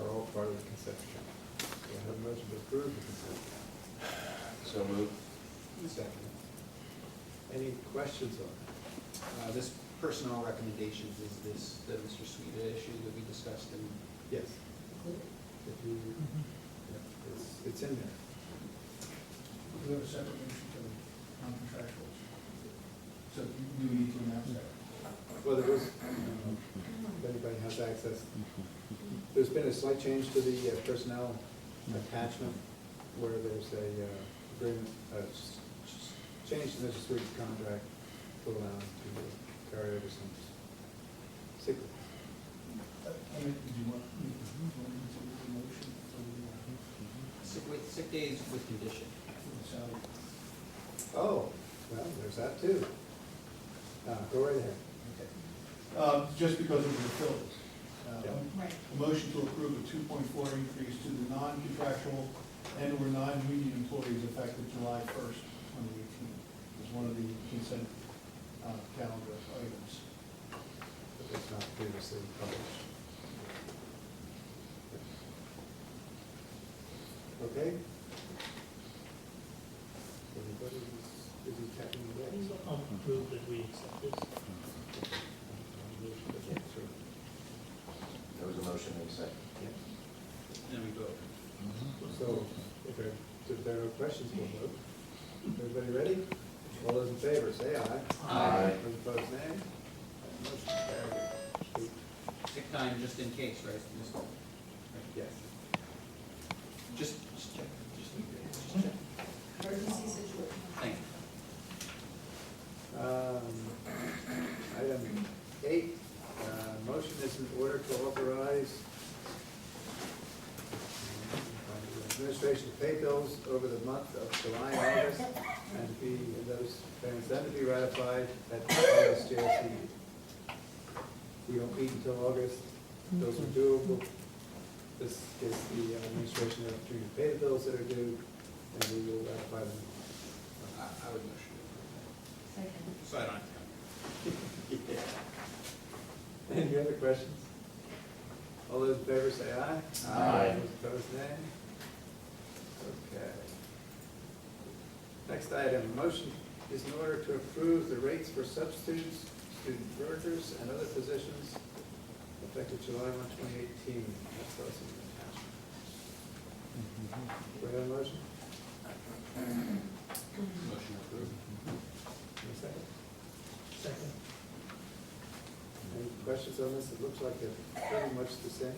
are all part of the consent calendar. So I have a motion to approve the consent calendar. So moved. Second. Any questions on that? This personnel recommendations is this, the Mr. Sueda issue that we discussed in. Yes. If you, yeah, it's in there. We have a separate motion for the non-contractuals. So do we need to announce that? Well, there was, if anybody has access, there's been a slight change to the personnel attachment where there's a agreement, change to Mr. Sweet's contract to allow him to carry over some sick leave. I mean, do you want me to do the motion for Sick days with condition. the salary? Oh, well, there's that too. Go right ahead. Okay. Just because of the fills. Right. A motion to approve a 2.4 increase to the non-contractual and/or non-union employees effective July 1st, 2018, is one of the consent calendar items. But it's not previously published. Okay? Everybody is he checking the dates? I'll prove that we accept this. There was a motion and a second. Then we vote. So, if there are no questions, we'll vote. Everybody ready? All those in favor, say aye. Aye. Those opposed, nay. That motion carried. Sick time just in case, right? Yes. Just check, just check. Emergency situation. Thank you. Item 8, motion is in order to authorize administration to pay bills over the month of July and August, and to be, those payments then to be ratified at the August JOC meeting. We don't meet until August, those are doable. This gives the administration the opportunity to pay the bills that are due, and we will ratify them. I would motion. Second. So I don't have to come. Any other questions? All those in favor say aye. Aye. Those opposed, nay. Okay. Next item, motion is in order to approve the rates for substitutes, student workers, and other positions effective July 1, 2018. That's also an attachment. Do we have a motion? Motion approved. Any second? Second. Any questions on this? It looks like they're pretty much the same.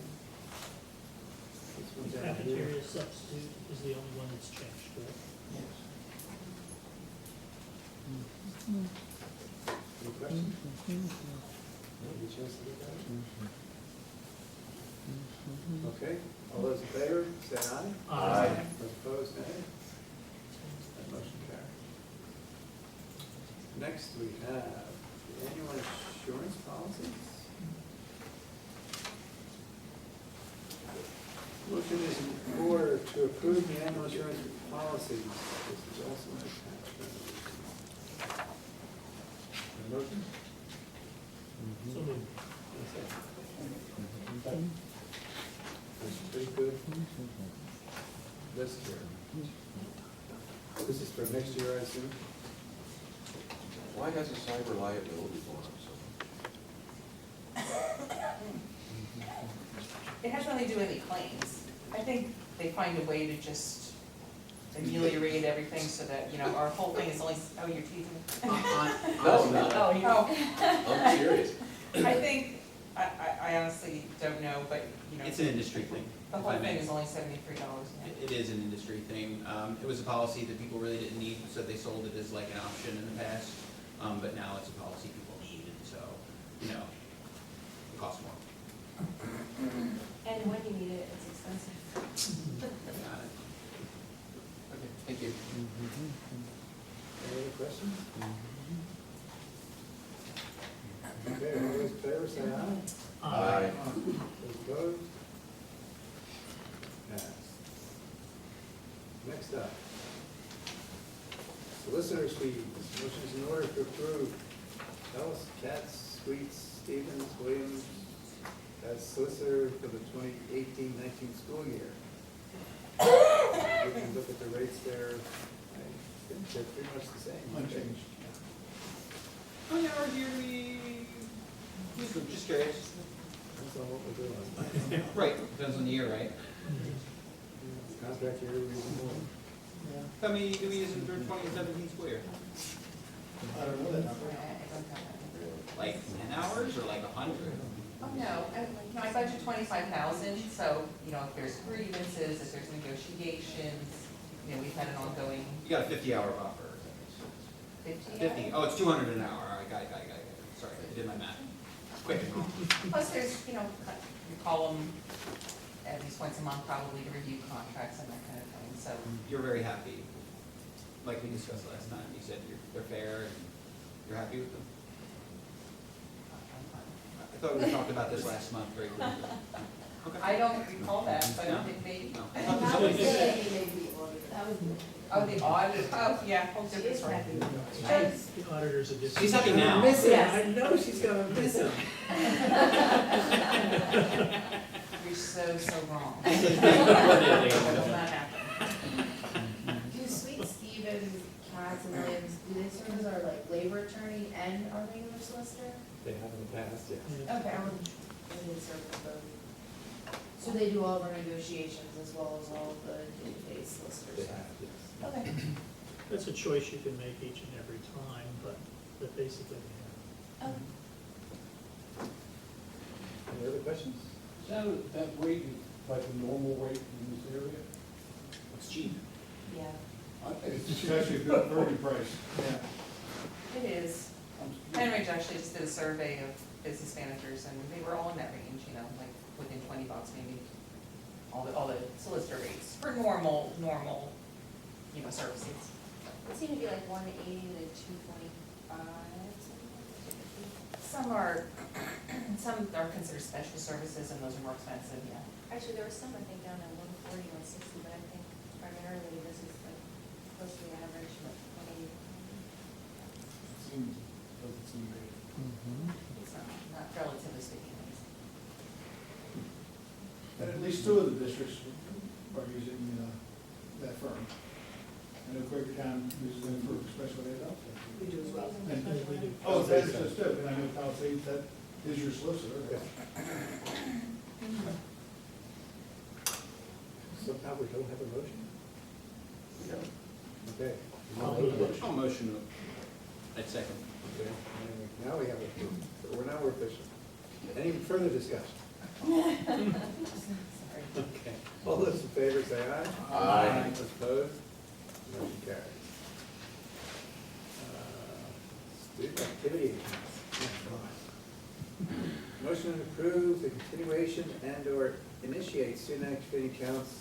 This one's The down here. cafeteria substitute is the only one that's changed, correct? Any questions? Any chance to look at it? Okay, all those in favor, say aye. Aye. Those opposed, nay. That motion carried. Next, we have the annual insurance policies. Motion is in order to approve the annual insurance policies. This is also an attachment. A motion? So moved. That's pretty good list here. This is for next year, I assume? Why has a cyber liability gone up so much? It hasn't really do any claims. I think they find a way to just ameliorate everything so that, you know, our whole thing is only, oh, you're teasing me? No, no, Oh, you know. I'm serious. I think, I honestly don't know, but, you know. It's an industry thing. The if whole I may. thing is only $73 now. It is an industry thing. It was a policy that people really didn't need, so they sold it as like an option in the past. But now it's a policy people need, and so, you know, it costs more. And when you need it, it's expensive. Got it. Okay, thank you. Any other questions? Okay, all those in favor, say aye. Aye. Those opposed? Passed. Next up. Solicitor's fees. Motion's in order to approve Ellis, Katz, Sweets, Stevens, Williams as solicitor for the 2018-19 school year. We can look at the rates there. I think they're pretty much the same. Unchanged. How many hours a year do we use them? Just curious. That's all what we're doing. Right, depends on the year, right? Contract year, reasonable. How many do we use in the 2017 school year? I don't know that number. Like 10 hours or like 100? Oh, no, I budget 25,000, so, you know, if there's grievances, if there's negotiations, you know, we've had an ongoing You got a 50-hour buffer. 50. 50, oh, it's 200 an hour. All right, got it. Sorry, I did my math. Quick and wrong. Plus, there's, you know, you call them at least once a month probably to review contracts and that kind of thing, so. You're very happy, like we discussed last time. You said they're fair and you're happy with them. I thought we talked about this last month very briefly. Okay. I don't recall that, but No? I think maybe. No. I think that was that was Oh, the audit, oh, yeah, whole different story. The auditors are just. She's happy now. Miss it, Yes. I know she's gonna miss him. You're so wrong. It That will not happen. Do Sweet Stevens, Katz, and Williams, do they serve as our like labor attorney and our regular solicitor? They have in the past, yes. Okay, they did serve as both. So they do all of our negotiations as well as all of the day-to-day They solicitors? have, yes. Okay. That's a choice you can make each and every time, but basically, yeah. Okay. Any other questions? That rate is like a normal rate in this area? It's cheap. Yeah, I think It's actually a good, very good price. Yeah. it is. Pennridge actually just did a survey of business managers, and they were all in that range, you know, like within $20 maybe. All the solicitor rates for normal, you know, services. It seemed to be like 180 to 225. Some are considered special services, and those are more expensive, yeah. Actually, there was some, I think, down at 140, 160, but I think primarily this is like close to the average, but 180. doesn't seem great. It's not relatively speaking. And at least two of the districts are using that firm. I know Quakertown uses them for special ed help. We do as well. And- We do. Oh, that's just it, and I know Palisades, that is your solicitor. Somehow we don't have a motion? Okay. I'll motion at second. Okay, and now we have a, now we're official. Any further discussion? Okay. All those in favor say aye. Aye. Those opposed? Motion carries. Student activity accounts. Motion to approve the continuation and/or initiate student activity accounts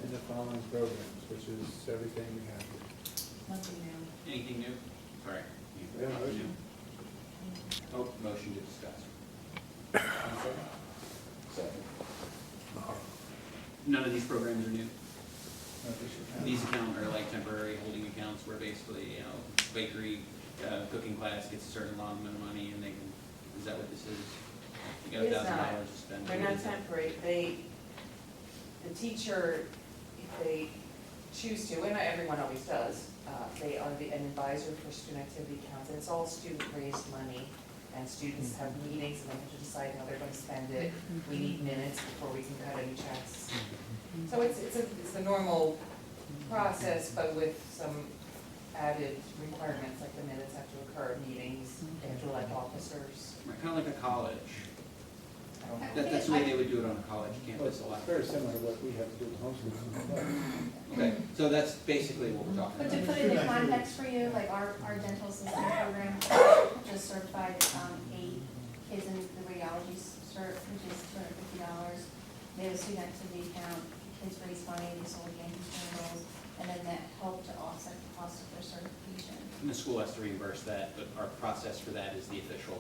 in the following programs, which is everything we have here. Nothing new. Anything new? Sorry. We have a motion? Oh, motion to discuss. Second. None of these programs are new. Not this year. These accounts are like temporary holding accounts where basically, you know, bakery, cooking class gets a certain amount of money and they can, is that what this is? You got It is not. $1,000 to spend. They're not temporary, the teacher, if they choose to, and not everyone always does, they are an advisor for student activity accounts, and it's all student-raised money, and students have meetings, and they have to decide how they're gonna spend it. We need minutes before we can cut any checks. So it's the normal process, but with some added requirements, like the minutes have to occur, meetings, they have to elect officers. Kind of like a college. I don't know. That's the way they would do it on a college Well, campus it's a lot. very similar to what we have to do with homeschooling. Okay, so that's basically what we're talking But to about. put it in context for you, like our dental assistant program just certified 8 kids in the radiology cert, which is $250. They have a student activity account, kids raise money, they sold games, candles, and then that helped to offset the cost of their certification. And the school has to reimburse that, but our process for that is the official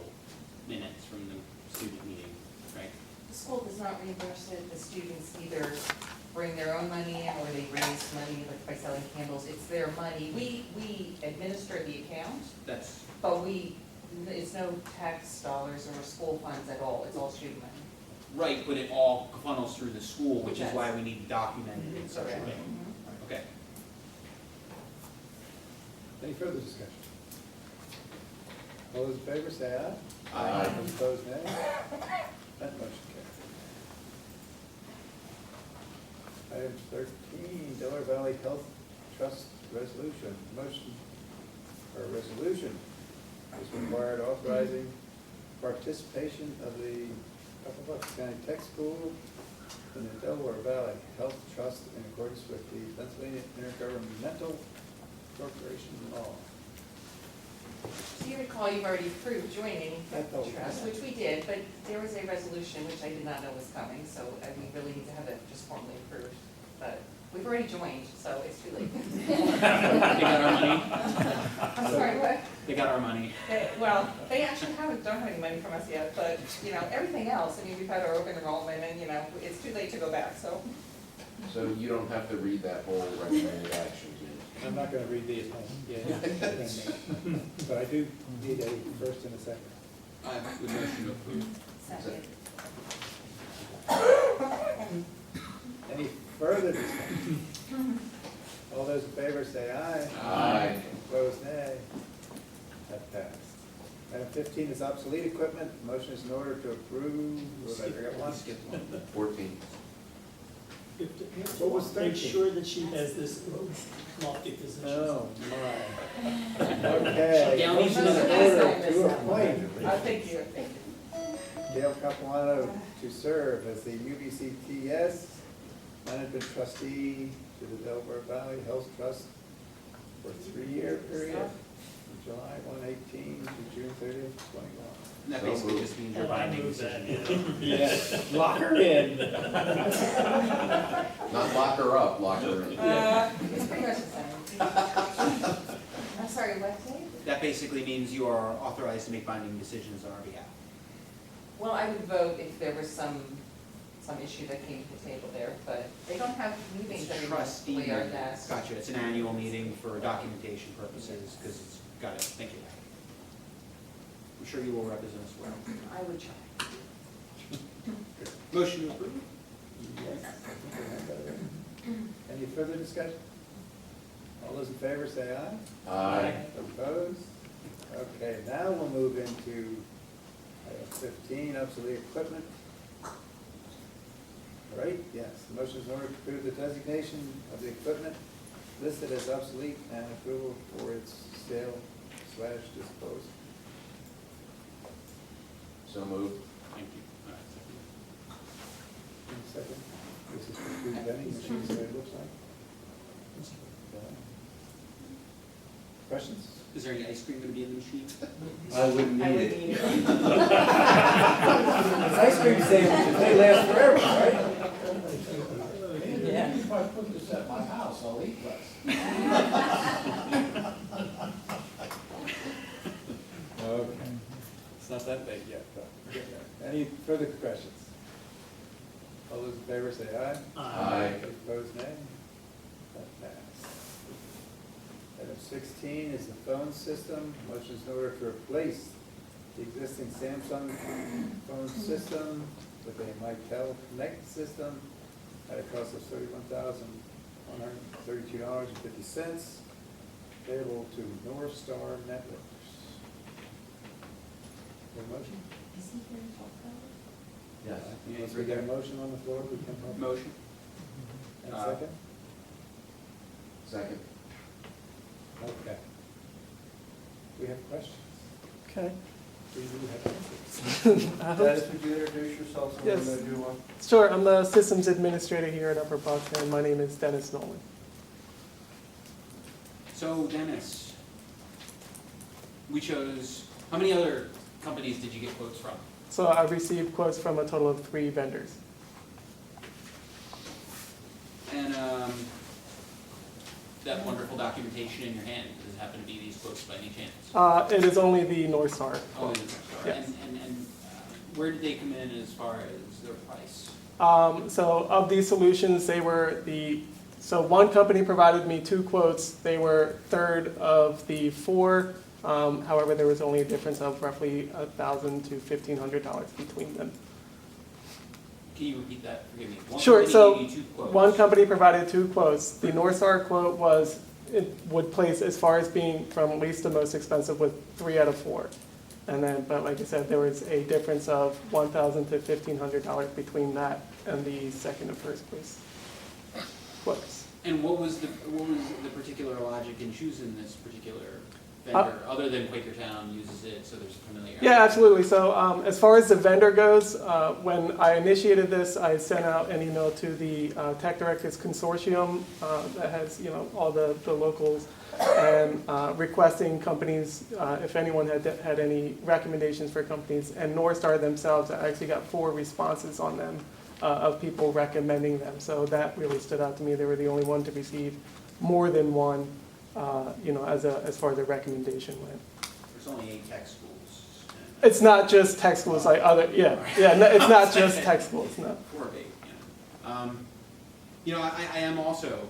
minutes from the student meeting, right? The school does not reimburse it, the students either bring their own money in or they raise money like by selling candles, it's their money. We administer the account, That's, but it's no tax dollars or school funds at all, it's all student money. right, but it all funnels through the school, which is Yes. why we need to document it in such a Correct. way. Okay. Any further discussion? All those in favor say aye. Aye. Those opposed, nay. That motion carries. Item 13, Delaware Valley Health Trust Resolution. Motion, or resolution is required authorizing participation of the Upper Bucks County Tech School in the Delaware Valley Health Trust in accordance with the Pennsylvania Intergovernmental Corporation Law. So you recall you've already approved joining the I thought we trust, had. which we did, but there was a resolution which I did not know was coming, so we really need to have it just formally approved. But we've already joined, so it's too late. They got our money? I'm sorry, what? They got our money. Well, they actually don't have any money from us yet, but, everything else, I mean, we've had our open enrollment and, it's too late to go back, so. So you don't have to read that whole recommended action, do you? I'm not gonna read these, but I do need a first and a second. I would motion to approve. Second. Any further discussion? All those in favor say aye. Aye. Opposed, nay. That passed. Item 15 is obsolete equipment. Motion is in order to approve, what did I forget one? Skipped one. 14. What was Make 13? sure that she has this lofty position. Oh, my. Okay. Down Motion each is in another. order to appoint Thank you. Gail Capuano to serve as the UBCTS Management Trustee to the Delaware Valley Health Trust for a 3-year period from July 1/18 to June 30th, 21. And that So basically moved. just means you're Oh, I binding move that, decision. yeah. Yes, lock her in. Not lock her up, lock her in. It's pretty much the same. I'm sorry, what, Dave? That basically means you are authorized to make binding decisions on our behalf. Well, I would vote if there was some issue that came to the table there, but they don't have meetings It's a every month, trustee the way our meeting. desk. Gotcha, it's an annual meeting for documentation purposes, because it's, got it, thank you. I'm sure you will represent us well. I would try. Motion to approve? Yes, I think we have that right. Any further discussion? All those in favor say aye. Aye. Opposed? Okay, now we'll move into item 15, obsolete equipment. All right, yes, the motion is in order to approve the designation of the equipment listed as obsolete and approval for its sale/disposal. So moved. Thank you. All right, second. Any second? This is for food vending machines, what it looks like. Questions? Is there any ice cream going to be in the machine? I wouldn't I need would it. need it. Ice cream sandwiches, they last forever, right? Yeah. If I put this at my house, I'll eat less. Okay. It's not that big yet, but we're getting there. Any further questions? All those in favor say aye. Aye. Those opposed, nay. That passed. Item 16 is the phone system. Motion is in order to replace the existing Samsung phone system with a Mitel Connect system at a cost of $31,132.50, payable to North Star Networks. Your motion? Is he here to talk about it? Yes. Unless we get a motion on the floor, we can. Motion? And second? Second. Okay. We have questions. Okay. Do you have answers? Dennis, would you introduce yourself? So we Yes. know who you are? Sure, I'm the systems administrator here at Upper Buck, and my name is Dennis Nolan. So Dennis, we chose, how many other companies did you get quotes from? So I received quotes from a total of 3 vendors. And that wonderful documentation in your hand, does it happen to be these quotes by any chance? It is only the North Star. Oh, it is. Yes. And where did they come in as far as their price? So of these solutions, they were so one company provided me 2 quotes. They were third of the 4. However, there was only a difference of roughly $1,000 to $1,500 between them. Can you repeat that? Forgive me. One Sure, company so gave you 2 quotes. one company provided 2 quotes. The North Star quote was, it would place as far as being from least to most expensive with 3 out of 4. And then, but like I said, there was a difference of $1,000 to $1,500 between that and the second and first place quotes. And what was the particular logic in choosing this particular vendor, other than Quakertown uses it, so there's familiarity? Yeah, absolutely. So as far as the vendor goes, when I initiated this, I sent out an email to the Tech Directors Consortium that has, all the locals, and requesting companies, if anyone had any recommendations for companies. And North Star themselves, I actually got 4 responses on them of people recommending them. So that really stood out to me. They were the only one to receive more than one, as far as the recommendation went. There's only 8 tech schools. It's not just tech schools like other, no, it's not just tech schools, no. 4 of 8, I am also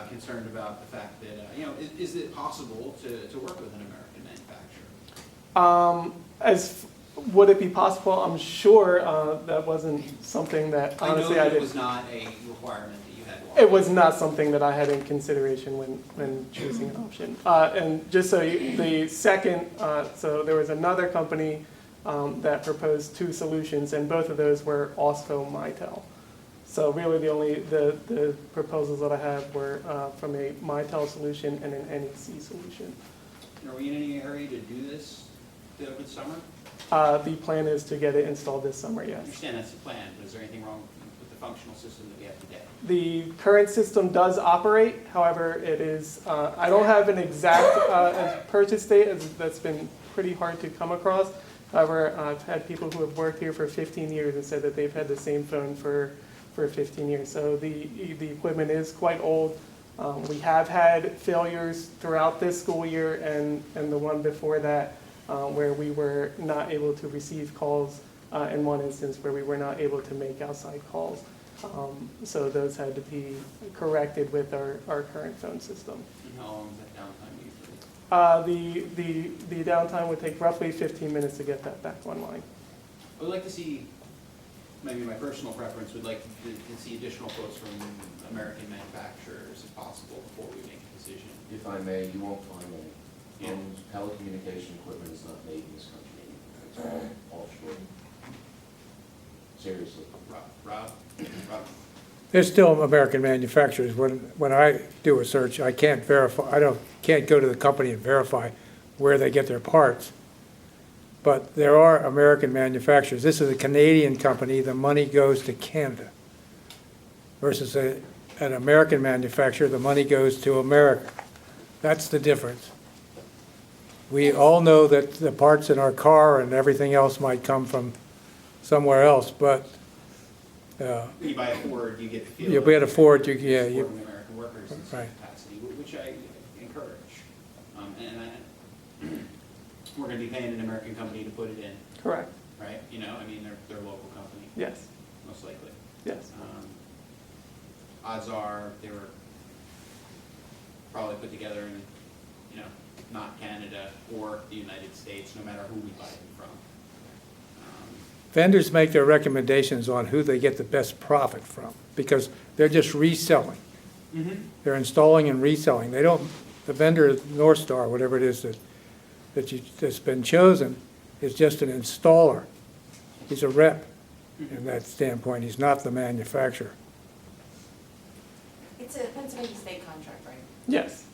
concerned about the fact that, is it possible to work with an American manufacturer? Would it be possible? I'm sure that wasn't something that honestly I know I that it did. was not a requirement that you had to offer. It was not something that I had in consideration when choosing an option. And just so the second, so there was another company that proposed 2 solutions, and both of those were also Mitel. So really the proposals that I had were from a Mitel solution and an NEC solution. Are we in any hurry to do this over the summer? The plan is to get it installed this summer, I yes. understand that's the plan, but is there anything wrong with the functional system that we have today? The current system does operate, however, it is, I don't have an exact purchase date, that's been pretty hard to come across. However, I've had people who have worked here for 15 years and said that they've had the same phone for 15 years. So the equipment is quite old. We have had failures throughout this school year and the one before that, where we were not able to receive calls, in one instance where we were not able to make outside calls. So those had to be corrected with our current phone system. And how long is that downtime usually? The downtime would take roughly 15 minutes to get that back online. I would like to see, maybe my personal preference, would like to see additional quotes from American manufacturers if possible before we make a decision. If I may, you won't find any. And telecommunication equipment is not made in this country. It's all offshore. Seriously. Rob? There's still American manufacturers. When I do a search, I can't verify, can't go to the company and verify where they get their parts. But there are American manufacturers. This is a Canadian company. The money goes to Canada. Versus an American manufacturer, the money goes to America. That's the difference. We all know that the parts in our car and everything else might come from somewhere else, but When you buy a Ford, you get the feel. you'll be able to afford, supporting American workers in some Right. capacity, which I encourage. We're gonna be paying an American company to put it in, Correct. right? They're a local company, Yes. most likely. Yes. Odds are they were probably put together in, not Canada or the United States, no matter who we buy them from. vendors make their recommendations on who they get the best profit from, because they're just reselling. They're installing and reselling. They don't, the vendor, North Star, whatever it is that's been chosen, is just an installer. He's a rep in that standpoint. He's not the manufacturer. It's a Pennsylvania state contract, right? Yes.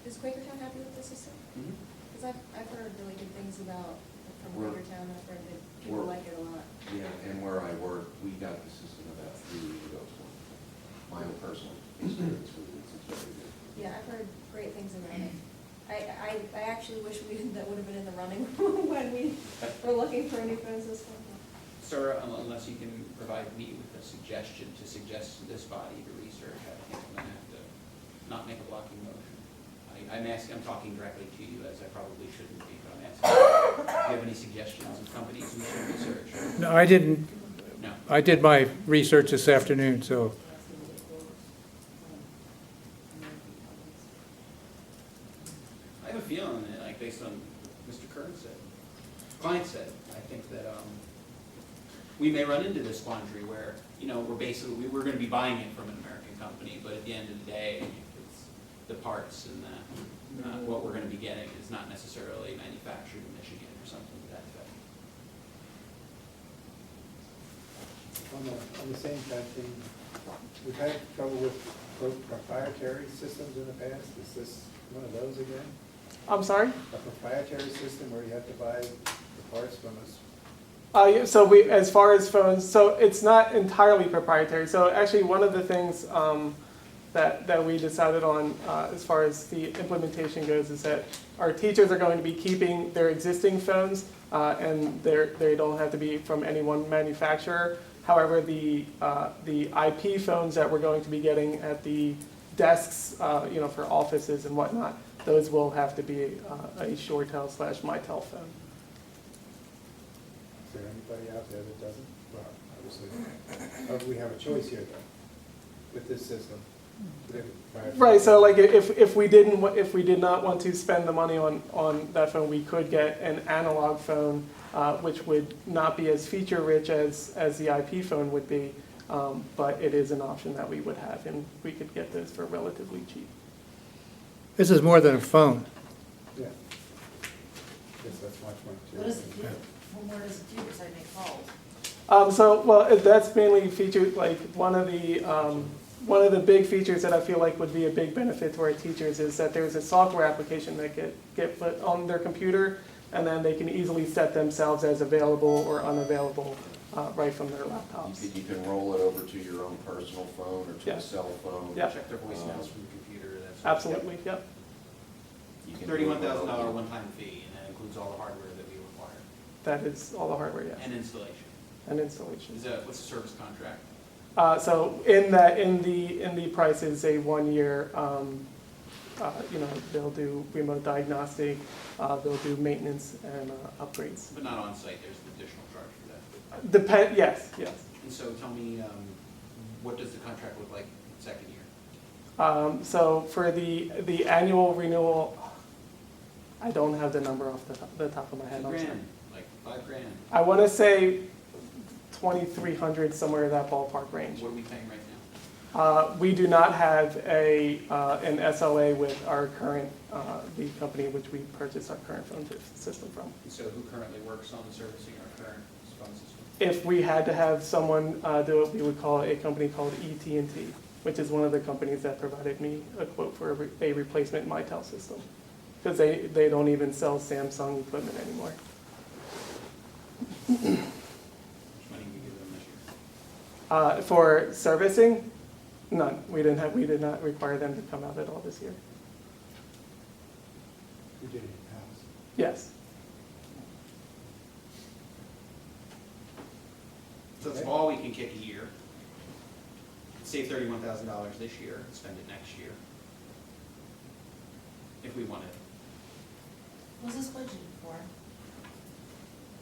Is Quakertown happy with the system? Mhm. Because I've heard really good things about, from We're- Quakertown, I've heard that people we're- like it a lot. Yeah, and where I work, we got the system about 3 years ago. So my own personal experience with it, it's very good. Yeah, I've heard great things about it. I actually wish that would have been in the running when we were looking for a new phone system. Sir, unless you can provide me with a suggestion to suggest to this body to research, I think I'm gonna have to not make a blocking motion. I'm talking directly to you, as I probably shouldn't be, but I'm asking, do you have any suggestions of companies we should research? No, I didn't, No. I did my research this afternoon, so I have a feeling that, like, based on what Mr. Kern said, client said, I think that, we may run into this quandary where, you know, we're gonna be buying it from an American company, but at the end of the day, it's the parts and what we're gonna be getting is not necessarily manufactured in Michigan or something to that effect. On the same kind of thing, we've had trouble with proprietary systems in the past. Is this one of those again? I'm sorry? A proprietary system where you have to buy the parts from us? Yeah, so as far as phones, so it's not entirely proprietary. So actually, one of the things that we decided on as far as the implementation goes is that our teachers are going to be keeping their existing phones, and they don't have to be from any one manufacturer. However, the IP phones that we're going to be getting at the desks, for offices and whatnot, those will have to be a ShoreTel/MyTel phone. Is there anybody out there that doesn't? Well, obviously, we have a choice here though, with this system. Right, so like if we did not want to spend the money on that phone, we could get an analog phone, which would not be as feature rich as the IP phone would be, but it is an option that we would have, and we could get those for relatively cheap. this is more than a phone. Yeah. Yes, that's much more. What does it do? What more does it do besides make calls? That's mainly featured, like, one of the big features that I feel like would be a big benefit to our teachers is that there's a software application that get put on their computer, and then they can easily set themselves as available or unavailable right from their laptops. You can roll it over to your own personal phone or to a Yes. cell phone. Yeah. Check their voicemails from the computer, that's. Absolutely, yep. You can $31,000 one-time fee, and that includes all the hardware that we require, That is all the hardware, yes, and installation. and installation. What's the service contract? So in the price is a 1 year, they'll do remote diagnostic, they'll do maintenance and upgrades. But not on-site, there's an additional charge for that. Yes. And so tell me, what does the contract look like second year? So for the annual renewal, I don't have the number off the top of my head. I'm sorry. $2,000, like $5,000. I want to say 2,300, somewhere in that ballpark range. What are we paying right now? We do not have an SLA with our current, the company which we purchased our current phone system from. And so who currently works on servicing our current phone system? If we had to have someone do it, we would call it a company called ET&T, which is one of the companies that provided me a quote for a replacement MyTel system. Because they don't even sell Samsung equipment anymore. How much money do we give them this year? For servicing, none. We did not require them to come out at all this year. We did it in-house. Yes. So it's all we can kick a year. Save $31,000 this year, and spend it next year. If we want it. What's this budgeted for?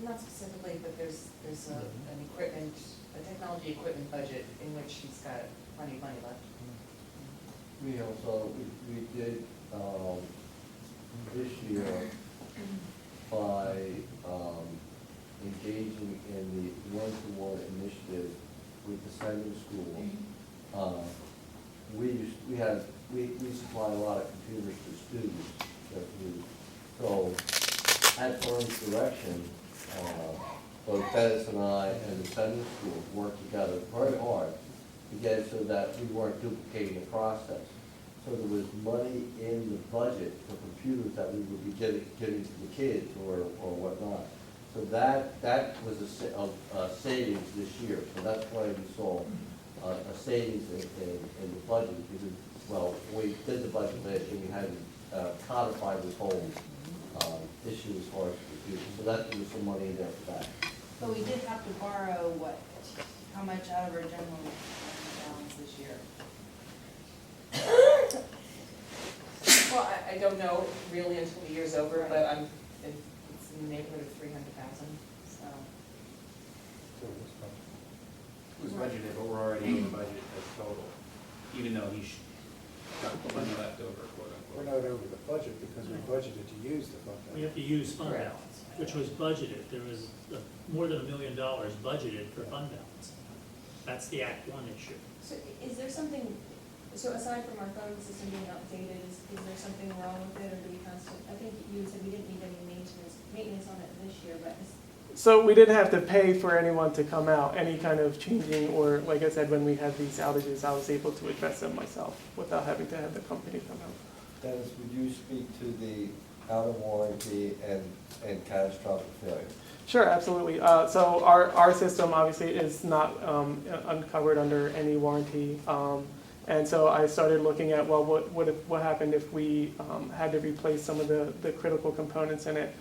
Not specifically, but there's a technology equipment budget in which he's got plenty of money left. We also, we did, this year, by, engaging in the one-to-one initiative with the sending school, we supply a lot of computers to students that use. So, at Vern's direction, both Dennis and I and the sending school worked together very hard to get it so that we weren't duplicating the process. So there was money in the budget for computers that we would be giving to the kids or whatnot. So that was a savings this year, so that's why we saw a savings in the budget, because, well, we did the budget last year, we hadn't codified this whole issue as far as computers, so that, there was some money in there for that. But we did have to borrow, what, how much out of our general balance this year? Well, I don't know really until the year's over, but it's in the neighborhood of 300,000, so. It was budgeted, but we're already in the budget as total, even though he's got money left over, quote We're unquote. not over the budget because we budgeted to use the fund We balance. have to use fund Correct. balance, which was budgeted. There was more than $1 million budgeted for fund balance. That's the Act One issue. So is there something, so aside from our phone system being outdated, is there something wrong with it, or do we I think you said we didn't need any maintenance on it this year, but So we didn't have to pay for anyone to come out, any kind of changing, or like I said, when we had these outages, I was able to address them myself without having to have the company come out. Dennis, would you speak to the out of warranty and catastrophic failure? Sure, absolutely. So our system obviously is not uncovered under any warranty. And so I started looking at, well, what happened if we had to replace some of the critical components in it.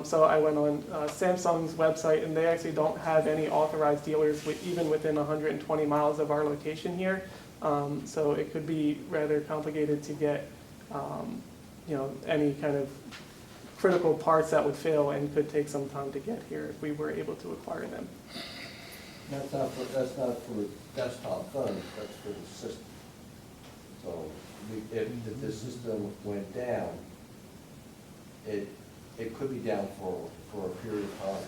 So I went on Samsung's website, and they actually don't have any authorized dealers even within 120 miles of our location here. So it could be rather complicated to get, any kind of critical parts that would fail, and could take some time to get here if we were able to acquire them. That's not for desktop phones, that's for the system. So if the system went down, it could be down for a period of time.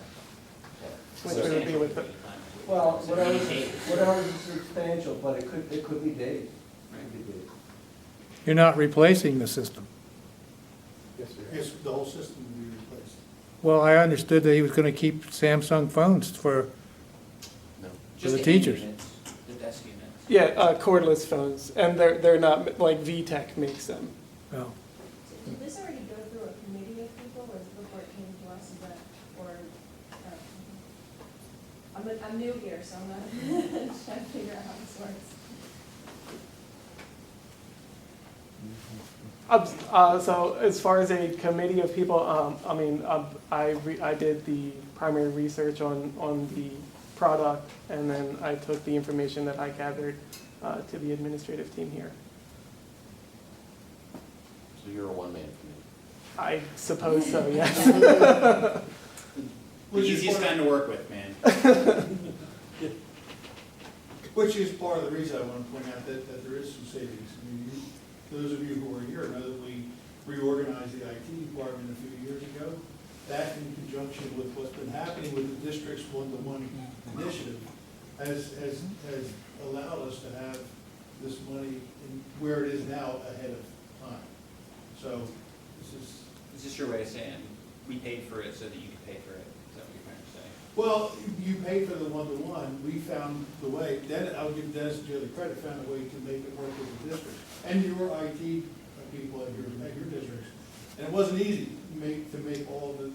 Which would be with the, Well, whatever is substantial, but it could be days. It could be days. You're not replacing the system. Yes, sir. Yes, the whole system will be replaced. Well, I understood that he was going to keep Samsung phones for, No. For the Just teachers. units, the desk units. yeah, cordless phones, and they're not, like VTech makes them. well, did this already go through a committee of people, or before it came to us, is that, or, I'm new here, so I'm not trying to figure out how this works. So as far as a committee of people, I did the primary research on the product, and then I took the information that I gathered to the administrative team here. So you're a one-man committee. I suppose so, yes. The Which is easiest part kind to work with, man. Which is part of the reason I want to point out that there is some savings. I mean, those of you who are here know that we reorganized the IT department a few years ago. That, in conjunction with what's been happening with the district's one-to-one initiative, has allowed us to have this money where it is now ahead of time. So this is. Is this your way of saying, we paid for it so that you could pay for it? Is that what you're trying to say? Well, you paid for the one-to-one, we found the way, I'll give Dennis and Julie credit, found a way to make it work with the district, and your IT people at your districts. And it wasn't easy to make all the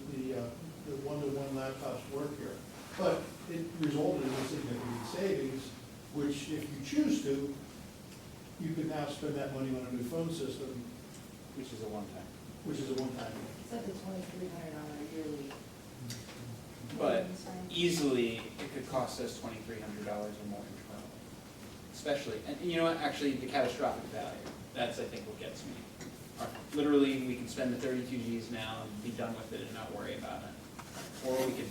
one-to-one laptops work here. But it resulted in significant savings, which if you choose to, you can now spend that money on a new phone system, Which is a one-time. which is a one-time. It's at the $2,300 yearly. But easily, it could cost us $2,300 or more internally. Especially, and you know what, actually, the catastrophic value, that's, I think, what gets me. Literally, we can spend the 32 Gs now and be done with it and not worry about it. Or we could,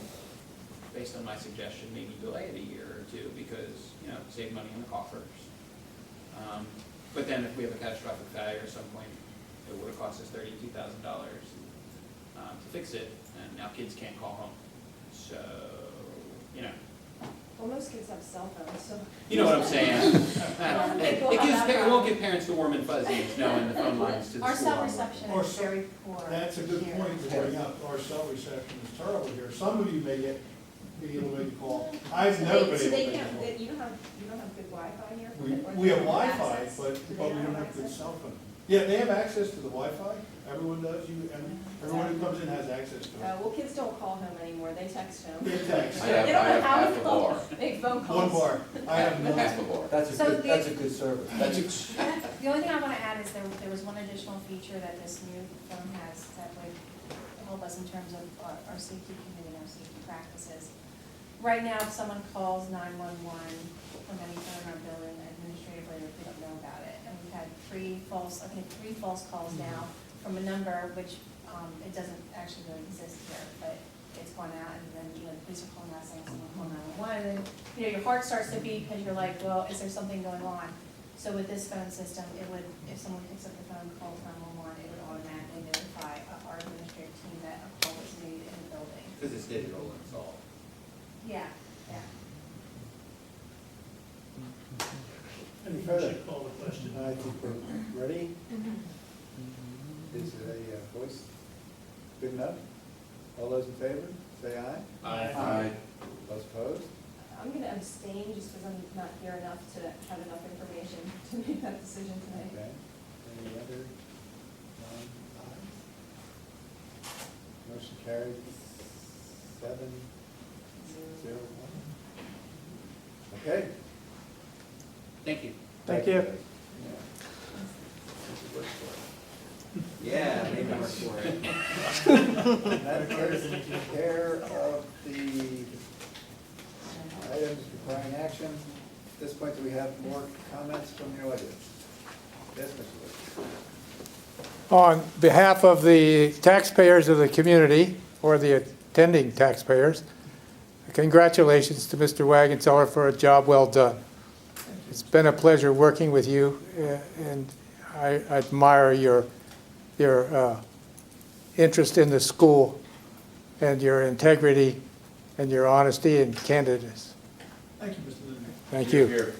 based on my suggestion, maybe delay it a year or two because, save money in the coffers. But then if we have a catastrophic failure at some point, it would have cost us $32,000 to fix it, and now kids can't call home. So, Well, most kids have cell phones, so. you know what I'm saying. don't think we'll It have that won't problem. give parents the warm and fuzzies knowing the phone lines to the Our school. cell aren't reception Or is so- very poor. That's a good here. point to bring up. Our cell reception is terrible here. Some of you may get be able to make a call. I've never been able So to they make a can't, call. you don't have good Wi-Fi here? We have Wi-Fi, Access? but Do they we not don't have good access? cell phone. Yeah, they have access to the Wi-Fi, everyone does, everyone who comes in has access to it. Well, kids don't call home anymore, they text home. They text. I They have, don't I have know how half to a call, bar, make phone One calls. bar, I have none. half a bar. So That's a good service. That's The only thing I want to add is there was one additional feature that this new phone has that would help us in terms of our safety committee and our safety practices. Right now, if someone calls 911 from any phone in our building, administratively, we don't know about it. And we've had three false calls now from a number which it doesn't actually really exist here, but it's gone out, and then, the police are calling out saying someone called 911, and then, your heart starts to beat because you're like, well, is there something going on? So with this phone system, it would, if someone picks up the phone, calls 911, it would automatically notify our administrative team that a call was made in the building. Because it's digital and it's all. Yeah, yeah. Any We further? should call the question. I think we're ready. Is a voice good enough? All those in favor, say aye. Aye. Those opposed? I'm gonna abstain just because I'm not here enough to have enough information to make that decision tonight. Okay. Any other non-ayes? Motion carried 7-0-1. Okay. Thank you. Thank you. Yeah, maybe work for it. That takes care of the items requiring action. At this point, do we have more comments from the audience? Yes, Mr. Wood. On behalf of the taxpayers of the community, or the attending taxpayers, congratulations to Mr. Wagenseller for a job well done. It's been a pleasure working with you, and I admire your interest in the school and your integrity and your honesty and candidness. Thank you, Mr. Lindsay. Thank you. Appreciate it.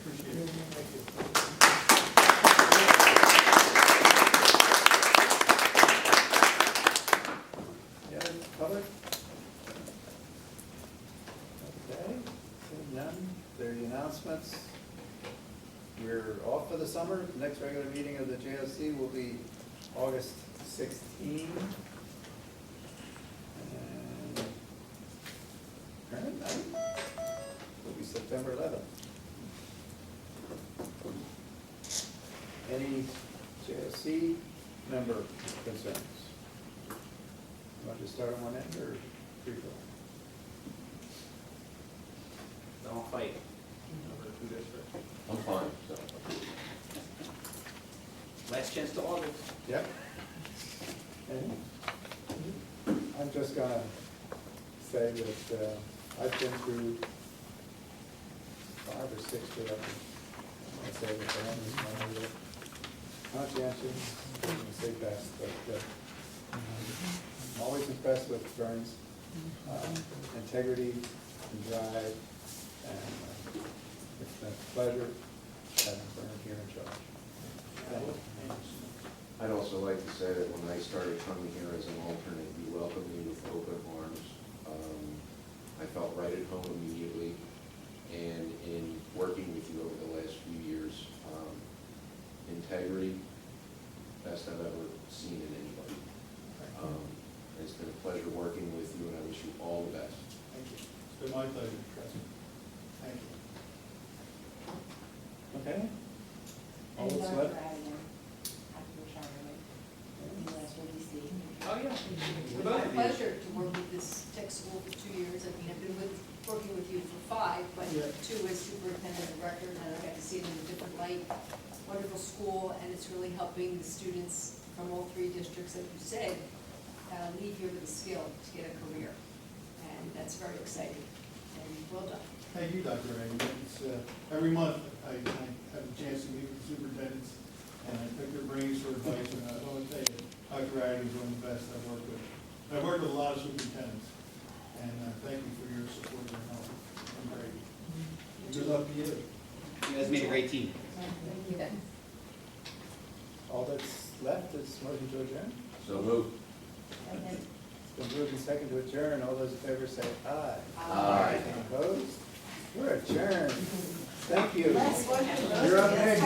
Any other public? Okay, seeing none, there are the announcements. We're off for the summer. The next regular meeting of the JOC will be August 16. And current night will be September 11th. Any JOC member concerns? You want to start on one end or free flow? Don't fight over who goes first. I'm fine, so. Last chance to August. Yep. I'm just gonna say that I've been through 5 or 6 directors. I say that the one is one of the conscientious, I'm gonna say best, but I'm always impressed with Vern's integrity and drive, and it's been a pleasure having Vern here in charge. I'd also like to say that when I started coming here as an alternate, you welcomed me with open arms. I felt right at home immediately, and in working with you over the last few years, integrity, best I've ever seen in anybody. It's been a pleasure working with you, and I wish you all the best. Thank you. It's been my pleasure, trust me. Thank you. Okay? All And that's Dr. left? Radigan, happy retirement. You last WDC. Oh, yeah. It's been my pleasure to work with this tech school for 2 years. I mean, I've been working with you for 5, but 2 as superintendent of record, and I got to see it in a different light. Wonderful school, and it's really helping the students from all 3 districts, as you said, leave here with a skill to get a career. And that's very exciting, and well done. Thank you, Dr. Reagan. It's, every month I have a chance to meet with superintendents, and I pick their brains for advice, and I want to tell you, Dr. Reagan is one of the best I've worked with. I've worked with a lot of superintendents, and thank you for your support and help. I'm great. Good luck to you. You guys made a great team. Thank you. All that's left is motion to adjourn. So move. been moved and second to adjourn. All those in favor say aye. Aye. Opposed? We're adjourned. Thank you. Last one. You're up next.